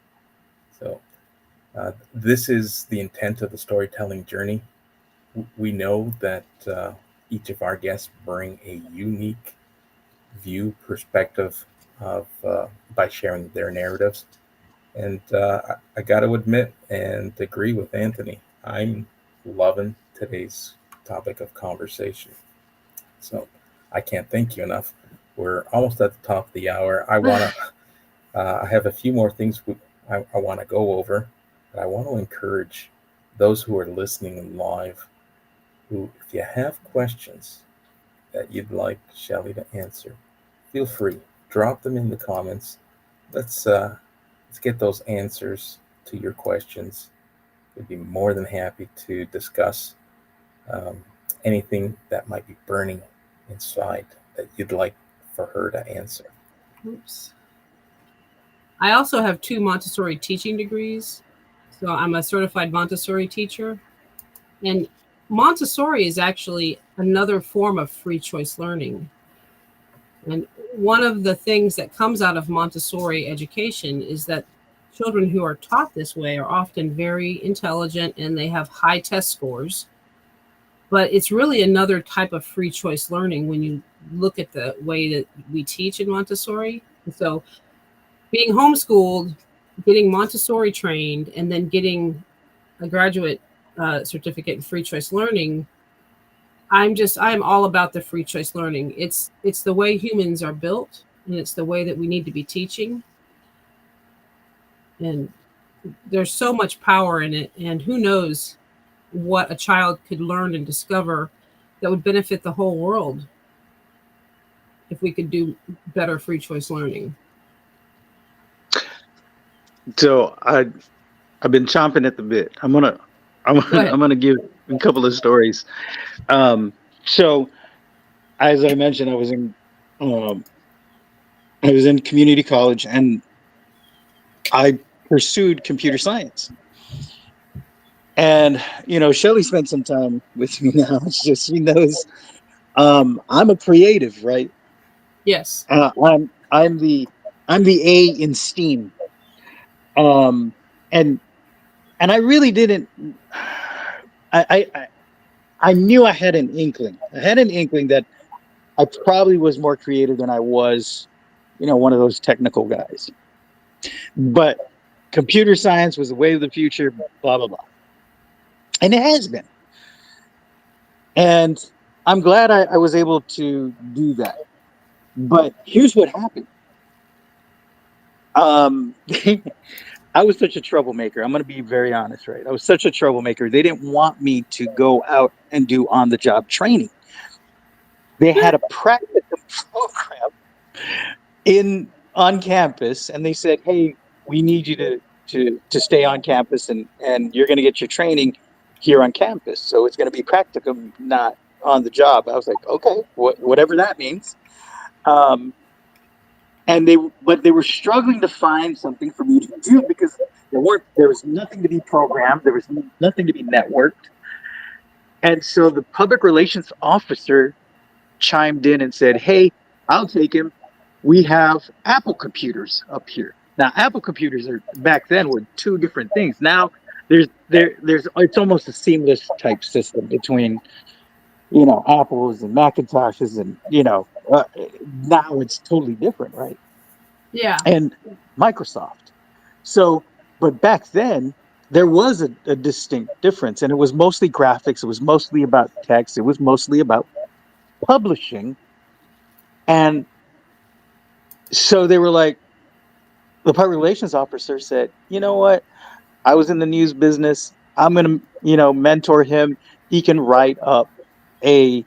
So this is the intent of the storytelling journey. We know that each of our guests bring a unique view, perspective of by sharing their narratives. And I got to admit and agree with Anthony. I'm loving today's topic of conversation. So I can't thank you enough. We're almost at the top of the hour. I have a few more things I want to go over, but I want to encourage those who are listening live, who, if you have questions that you'd like Schelly to answer, feel free, drop them in the comments. Let's get those answers to your questions. We'd be more than happy to discuss anything that might be burning inside that you'd like for her to answer. Oops. I also have 2 Montessori teaching degrees. So I'm a certified Montessori teacher. And Montessori is actually another form of free choice learning. And one of the things that comes out of Montessori education is that children who are taught this way are often very intelligent and they have high test scores. But it's really another type of free choice learning when you look at the way that we teach in Montessori. And so being homeschooled, getting Montessori trained, and then getting a graduate certificate in free choice learning, I'm all about the free choice learning. It's the way humans are built, and it's the way that we need to be teaching. And there's so much power in it, and who knows what a child could learn and discover that would benefit the whole world if we could do better free choice learning. So I've been chomping at the bit. I'm gonna give a couple of stories. So as I mentioned, I was in community college and I pursued computer science. And Schelly spent some time with me now. It's just she knows I'm a creative, right? Yes. I'm the A in STEAM. And I really didn't. I knew I had an inkling. I had an inkling that I probably was more creative than I was, one of those technical guys. But computer science was the way of the future, blah, blah, blah. And it has been. And I'm glad I was able to do that. But here's what happened. I was such a troublemaker. I'm going to be very honest, right? I was such a troublemaker. They didn't want me to go out and do on-the-job training. They had a practicum program on campus, and they said, "Hey, we need you to stay on campus, and you're going to get your training here on campus. So it's going to be practicum, not on the job." I was like, "Okay, whatever that means." And they were struggling to find something for me to do because there was nothing to be programmed, there was nothing to be networked. And so the public relations officer chimed in and said, "Hey, I'll take him. We have Apple computers up here." Now, Apple computers back then were 2 different things. Now there's it's almost a seamless type system between Apples and Macintoshes, and now it's totally different, right? Yeah. And Microsoft. So, but back then there was a distinct difference, and it was mostly graphics. It was mostly about text. It was mostly about publishing. And so they were like, the public relations officer said, you know what? I was in the news business. I'm going to, mentor him. He can write up a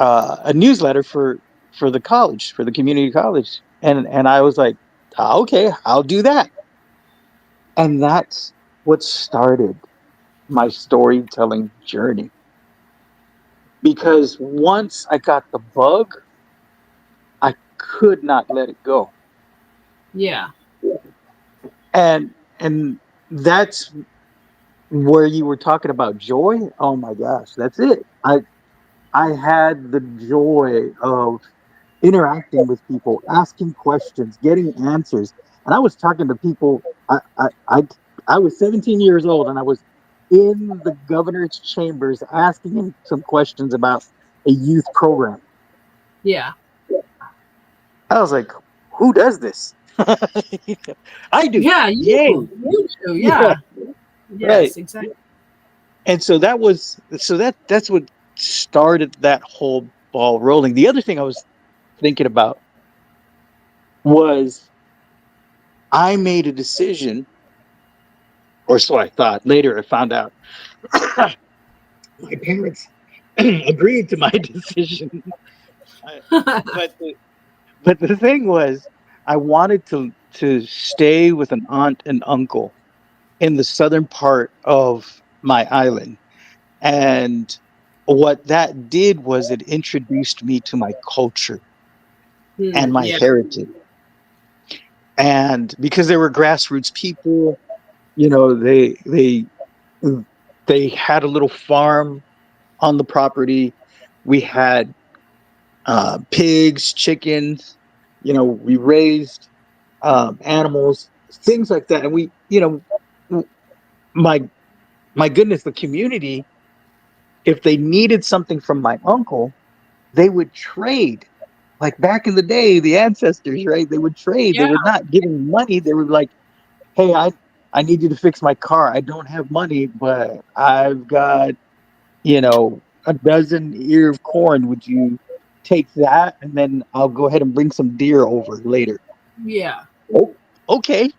a newsletter for the college, for the community college. And I was like, okay, I'll do that. And that's what started my storytelling journey. Because once I got the bug, I could not let it go. Yeah. And that's where you were talking about joy. Oh my gosh, that's it. I had the joy of interacting with people, asking questions, getting answers. And I was talking to people. I was 17 years old, and I was in the governor's chambers asking him some questions about a youth program. Yeah. I was like, who does this? I do. Yeah. Yay. You do. Yeah. Yeah. Right. Yes, exactly. And so that's what started that whole ball rolling. The other thing I was thinking about was I made a decision, or so I thought. Later, I found out my parents agreed to my decision. but the thing was, I wanted to stay with an aunt and uncle in the southern part of my island. And what that did was it introduced me to my culture and my Yeah. heritage. And because they were grassroots people, you know, they had a little farm on the property. We had pigs, chickens. You know, we raised animals, things like that. And we, my my goodness, the community, if they needed something from my uncle, they would trade. Like back in the day, the ancestors, right? They would trade. They Yeah. were not giving money. They were like, "Hey, I need you to fix my car. I don't have money, but I've got, a dozen ear of corn. Would you take that? And then I'll go ahead and bring some deer over later." Yeah. Oh, okay.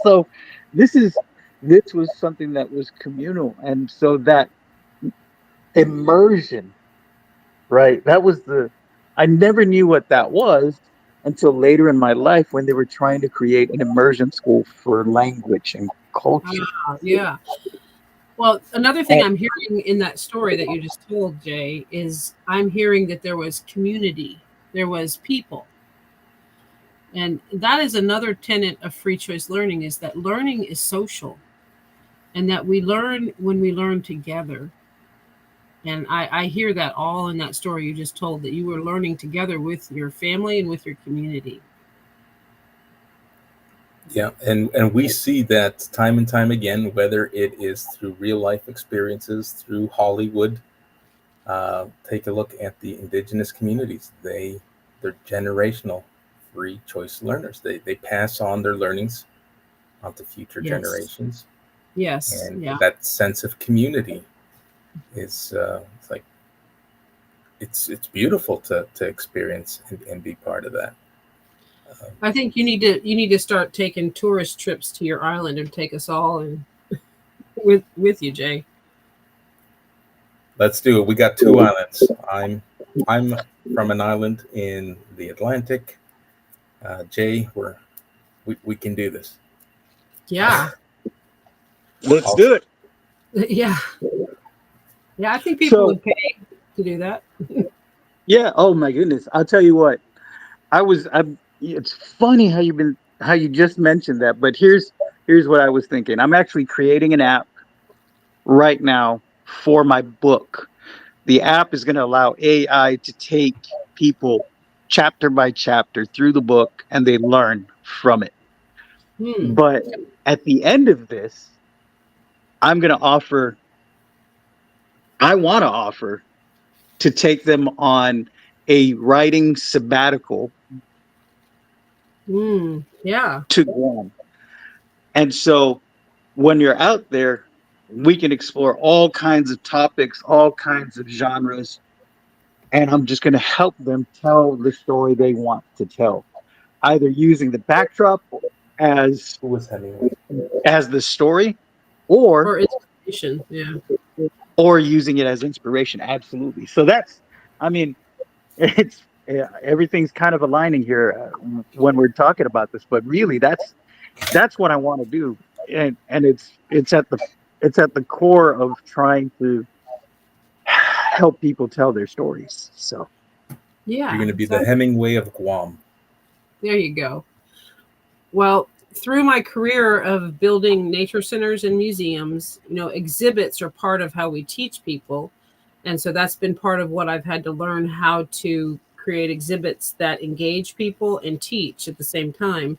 So this is this was something that was communal, and so that immersion, right? That was I never knew what that was until later in my life when they were trying to create an immersion school for language and culture. Yeah. Well, another thing And I'm hearing in that story that you just told, Jay, is I'm hearing that there was community, there was people. And that is another tenet of free choice learning, is that learning is social, and that we learn when we learn together. And I hear that all in that story you just told, that you were learning together with your family and with your community. Yeah, and we see that time and time again, whether it is through real life experiences, through Hollywood. Take a look at the indigenous communities. They're generational free choice learners. They pass on their learnings onto future Yes. generations, Yes. and Yeah. that sense of community is it's like it's beautiful to experience and be part of that. I think you need to start taking tourist trips to your island and take us all and with you, Jay. Let's do it. We got two islands. I'm from an island in the Atlantic. Jay, we can do this. Yeah. let's Also, do it. Yeah. Yeah, I think people So would pay to do that. yeah, oh my goodness. I'll tell you what. I it's funny how you just mentioned that, but here's what I was thinking. I'm actually creating an app right now for my book. The app is going to allow AI to take people chapter by chapter through the book and they learn from it. Hmm. But at the end of this, I'm going to offer, I want to offer to take them on a writing sabbatical Hmm. Yeah. to Guam. And so when you're out there, we can explore all kinds of topics, all kinds of genres, and I'm just going to help them tell the story they want to tell, either using the backdrop as Who was Hemingway? the story, or Or inspiration. Yeah. using it as inspiration. Absolutely. So that's, I mean, it's everything's kind of aligning here when we're talking about this, but really that's what I want to do, and it's at the core of trying to help people tell their stories. So You're Yeah. going to be the So Hemingway of Guam. there you go. Well, through my career of building nature centers and museums, exhibits are part of how we teach people. And so that's been part of what I've had to learn, how to create exhibits that engage people and teach at the same time.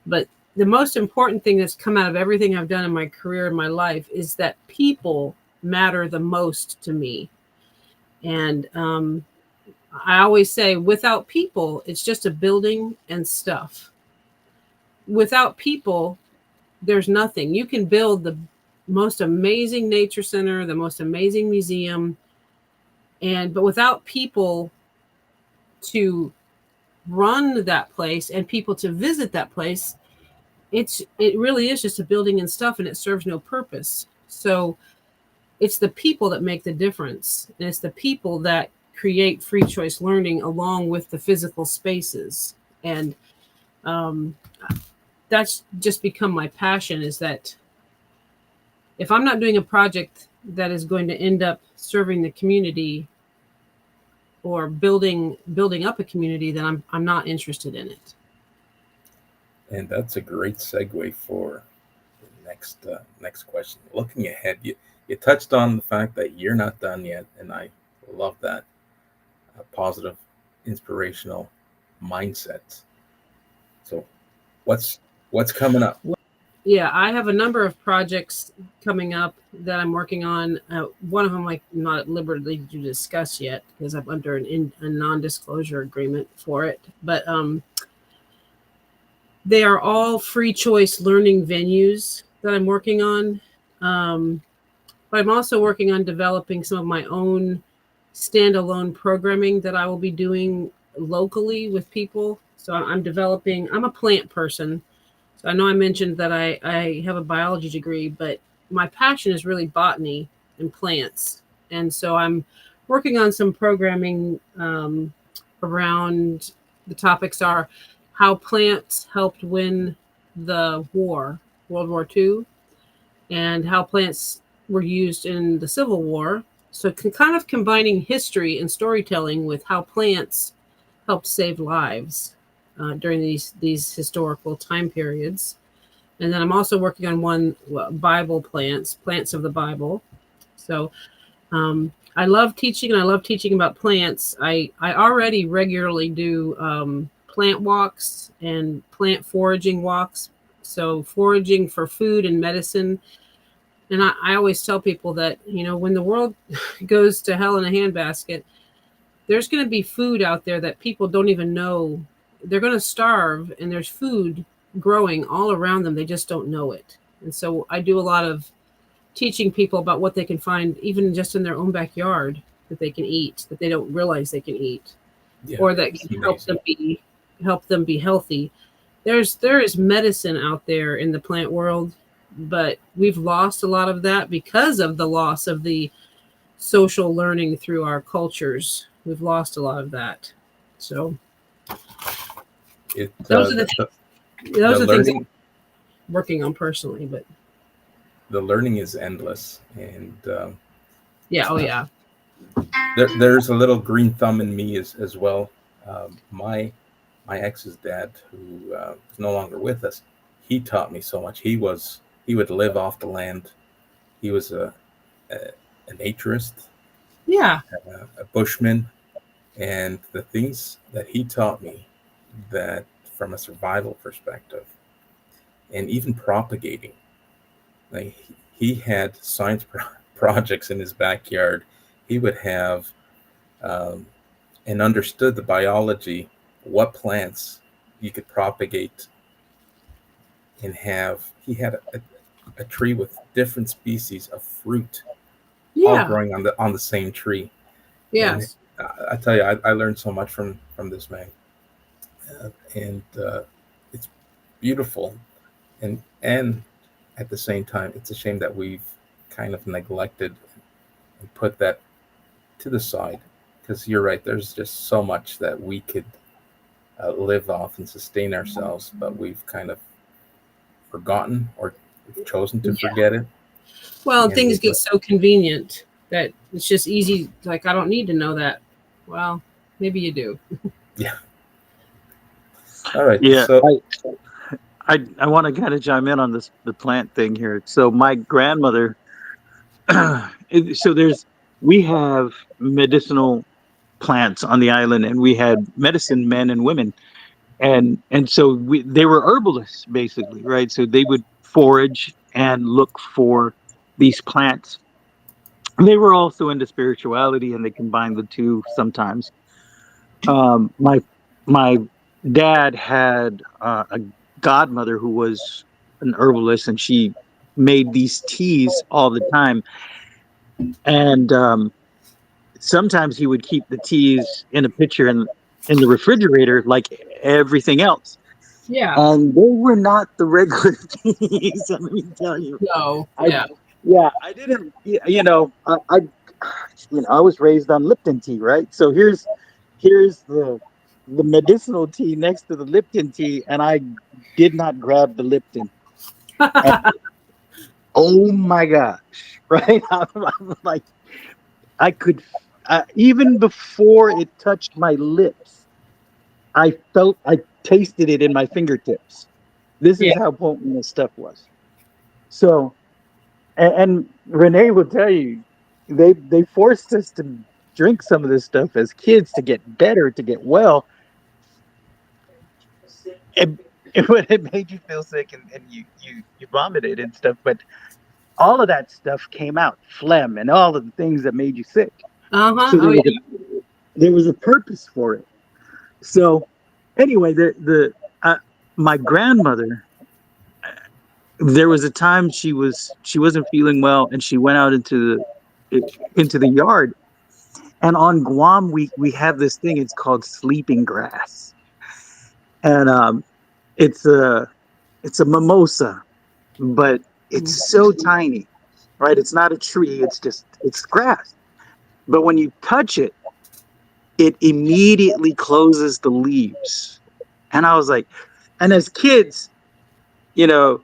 But the most important thing that's come out of everything I've done in my career and my life is that people matter the most to me. And I always say, without people, it's just a building and stuff. Without people, there's nothing. You can build the most amazing nature center, the most amazing museum, but without people to run that place and people to visit that place, it really is just a building and stuff, and it serves no purpose. So it's the people that make the difference, and it's the people that create free choice learning along with the physical spaces. And um, that's just become my passion, is that if I'm not doing a project that is going to end up serving the community or building up a community, then I'm not interested in it. And that's a great segue for the next question. Looking ahead, you touched on the fact that you're not done yet, and I love that positive, inspirational mindset. So, what's coming up? Yeah, I have a number of projects coming up that I'm working on. One of them I'm not at liberty to discuss yet because I'm under a non-disclosure agreement for it. But they are all free choice learning venues that I'm working on. But I'm also working on developing some of my own standalone programming that I will be doing locally with people. So I'm a plant person. So I know I mentioned that I have a biology degree, but my passion is really botany and plants. And so I'm working on some programming around the topics are how plants helped win the war, World War II, and how plants were used in the Civil War. So kind of combining history and storytelling with how plants helped save lives during these historical time periods. And then I'm also working on Bible plants of the Bible. So I love teaching, and I love teaching about plants. I already regularly do plant walks and plant foraging walks. So foraging for food and medicine. And I always tell people that, when the world goes to hell in a handbasket, there's going to be food out there that people don't even know. They're going to starve, and there's food growing all around them. They just don't know it. And so I do a lot of teaching people about what they can find, even just in their own backyard, that they can eat, that they don't realize they can eat, Yeah, or that can help them be healthy. There is medicine out there in the plant world, but we've lost a lot of that because of the loss of the social learning through our cultures. We've lost a lot of that. So those are the things I'm working on personally. But the learning is endless, and yeah, oh yeah. There's a little green thumb in me as well. My ex's dad, who is no longer with us, he taught me so much. He would live off the land. He was a naturist, Yeah. a bushman, and the things that he taught me, that from a survival perspective, and even propagating, like he had science projects in his backyard. He would have and understood the biology, what plants you could propagate and he had a tree with different species of fruit all Yeah. growing on the same tree. And Yes. I tell you, I learned so much from this man, and it's beautiful, and at the same time, it's a shame that we've kind of neglected and put that to the side, because you're right. There's just so much that we could live off and sustain ourselves, but we've kind of forgotten or we've chosen to Yeah. forget it. Well, And things get so convenient that it's just easy. Like, I don't need to know that. Well, maybe you do. yeah. All right. Yeah, So I want to kind of chime in on the plant thing here. So my grandmother, so we have medicinal plants on the island, and we had medicine men and women, and so they were herbalists basically, right? So they would forage and look for these plants. They were also into spirituality, and they combined the two sometimes. My dad had a godmother who was an herbalist, and she made these teas all the time. And sometimes he would keep the teas in a pitcher in the refrigerator, like everything else. Yeah. And they were not the regular teas. Let me tell you. No. I Yeah. Yeah, I didn't. I was raised on Lipton tea, right? So here's the medicinal tea next to the Lipton tea, and I did not grab the Lipton. And oh my gosh, right? I'm like, I could, even before it touched my lips, I tasted it in my fingertips. This Yeah. is how potent this stuff was. So, and Renee will tell you, they forced us to drink some of this stuff as kids to get better, to get well. And it made you feel sick, and you vomited and stuff. But all of that stuff came out, phlegm and all of the things that made you sick. Uh-huh. So Oh, yeah. there was a purpose for it. So anyway, my grandmother, there was a time she wasn't feeling well, and she went out into the yard. And on Guam, we have this thing. It's called sleeping grass, and it's a mimosa, but it's so tiny, right? It's not a tree. It's grass. But when you touch it, it immediately closes the leaves. And I was like, and as kids, you know,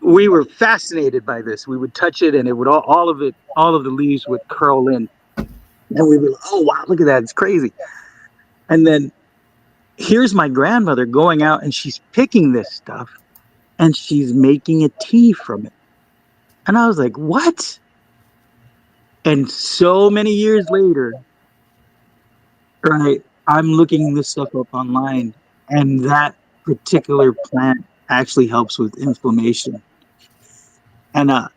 we were fascinated by this. We would touch it, and it would all of the leaves would curl in, and we'd be like, oh wow, look at that, it's crazy. And then here's my grandmother going out, and she's picking this stuff, and she's making a tea from it. And I was like, what? And so many years later, right, I'm looking this stuff up online, and that particular plant actually helps with inflammation. And I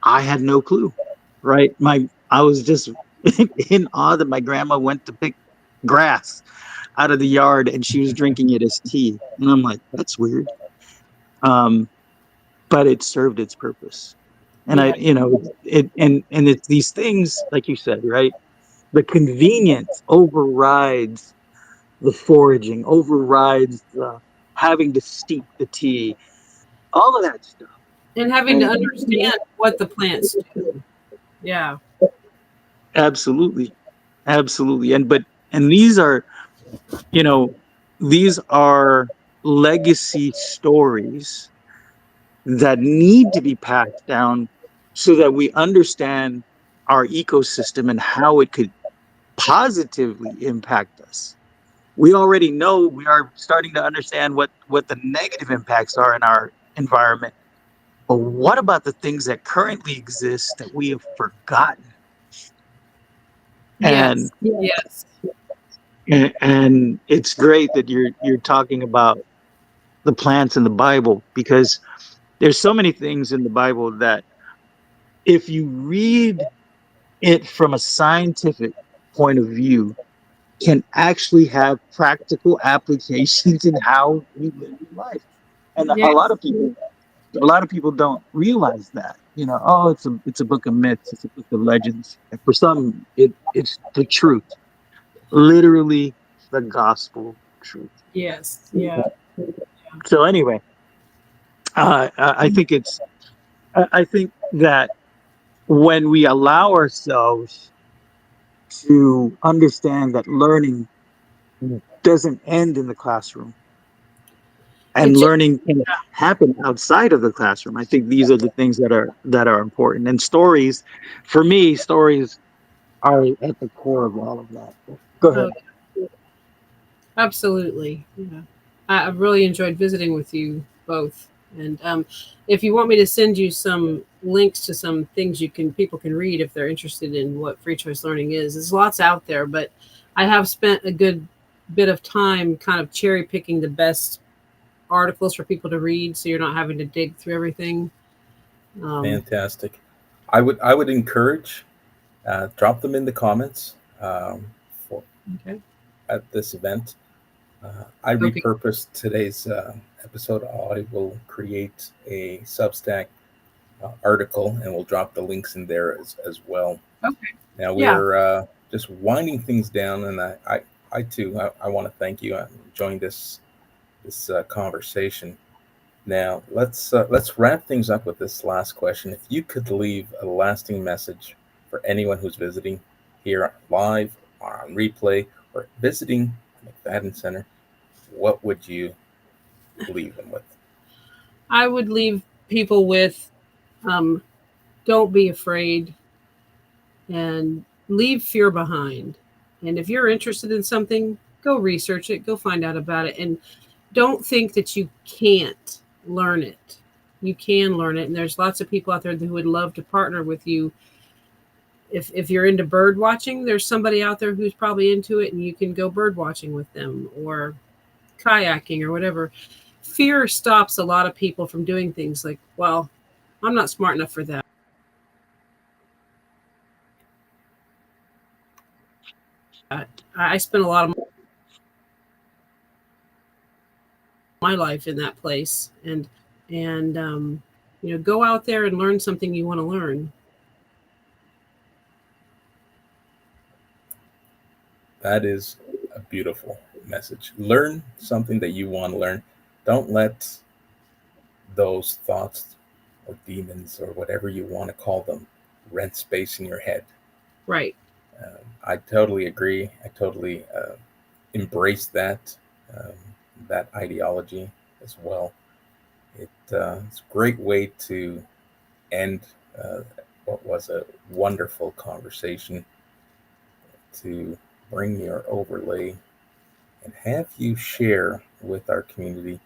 had no clue, right? I was just in awe that my grandma went to pick grass out of the yard, and she was drinking it as tea. And I'm like, that's weird. Um, but it served its purpose. And Yeah. and it's these things, like you said, right? The convenience overrides the foraging, overrides the having to steep the tea, all of that stuff. And having to understand what the plants do. Yeah. Absolutely. Absolutely. And you know, these are legacy stories that need to be passed down so that we understand our ecosystem and how it could positively impact us. We already know, we are starting to understand what the negative impacts are in our environment. But what about the things that currently exist that we have forgotten? And Yes. Yes. and it's great that you're talking about the plants in the Bible, because there's so many things in the Bible that if you read it from a scientific point of view, can actually have practical applications in how we live life. And Yes. a lot of people don't realize that. Oh, it's a book of myths, it's a book of legends. And for some, it's the truth, literally the gospel truth. Yes. Yeah. So anyway, I think that when we allow ourselves to understand that learning doesn't end in the classroom, and It's learning can happen outside of the classroom. I think these are the things that are important. And stories, for me, stories are at the core of all of that. Go oh, ahead. absolutely. Yeah. I've really enjoyed visiting with you both. And if you want me to send you some links to some things people can read if they're interested in what free choice learning is, there's lots out there, but I have spent a good bit of time kind of cherry picking the best articles for people to read, so you're not having to dig through everything. Fantastic. I would encourage, drop them in the comments, for Okay. at this event. I Okay. repurposed today's episode. I will create a Substack article, and we'll drop the links in there as well. Okay. Now Yeah. we're just winding things down, and I too, I want to thank you. I'm enjoying this conversation. Now let's wrap things up with this last question. If you could leave a lasting message for anyone who's visiting here live or on replay or visiting McFadden Center, what would you leave them with? I would leave people with um, don't be afraid and leave fear behind. And if you're interested in something, go research it, go find out about it, and don't think that you can't learn it. You can learn it, and there's lots of people out there who would love to partner with you. If you're into bird watching, there's somebody out there who's probably into it, and you can go bird watching with them or kayaking or whatever. Fear stops a lot of people from doing things like, well, I'm not smart enough for that. I spent a lot of my life in that place, and go out there and learn something you want to learn. That is a beautiful message. Learn something that you want to learn. Don't let those thoughts or demons or whatever you want to call them rent space in your head. Right. I totally agree. I totally embrace um, that ideology as well. It's a great way to end what was a wonderful conversation, to bring your overlay and have you share with our community.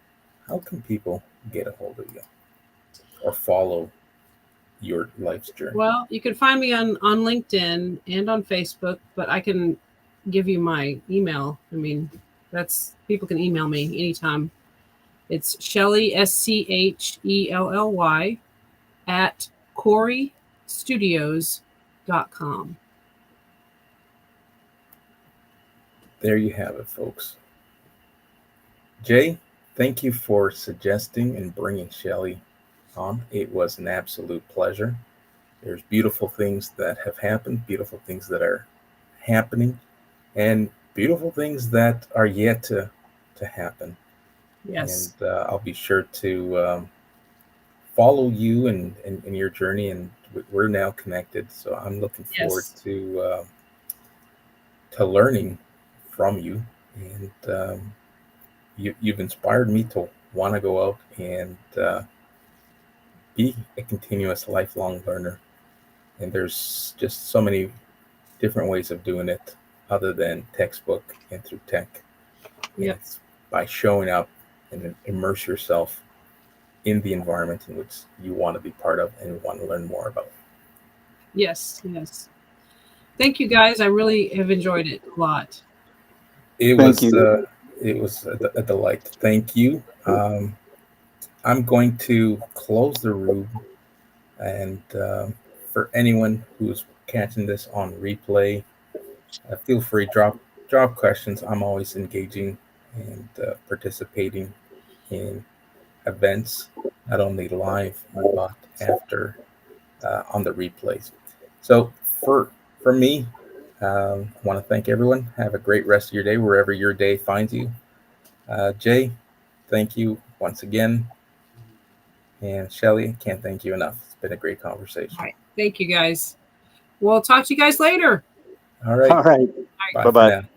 How can people get a hold of you or follow your life's journey? Well, you can find me on LinkedIn and on Facebook, but I can give you my email. I mean, that's people can email me anytime. It's Schelly, Schelly, at corrystudios.com. There you have it, folks. Jay, thank you for suggesting and bringing Schelly on. It was an absolute pleasure. There's beautiful things that have happened, beautiful things that are happening, and beautiful things that are yet to happen. And Yes. I'll be sure to follow you and your journey. And we're now connected, so I'm looking forward Yes. to learning from you. And you've inspired me to want to go out and be a continuous lifelong learner. And there's just so many different ways of doing it other than textbook and through tech. And Yep. it's by showing up and immerse yourself in the environment in which you want to be part of and want to learn more about. Yes. Yes. Thank you guys. I really have enjoyed it a lot. It Thank was you. a delight. Thank you. I'm going to close the room, and for anyone who's catching this on replay, feel free drop questions. I'm always engaging and participating in events, not only live but after on the replays. So for me, I want to thank everyone. Have a great rest of your day wherever your day finds you. Jay, thank you once again. And Schelly, can't thank you enough. It's been a great conversation. All right. Thank you, guys. We'll talk to you guys later. All right. All right. Bye Bye-bye. for now.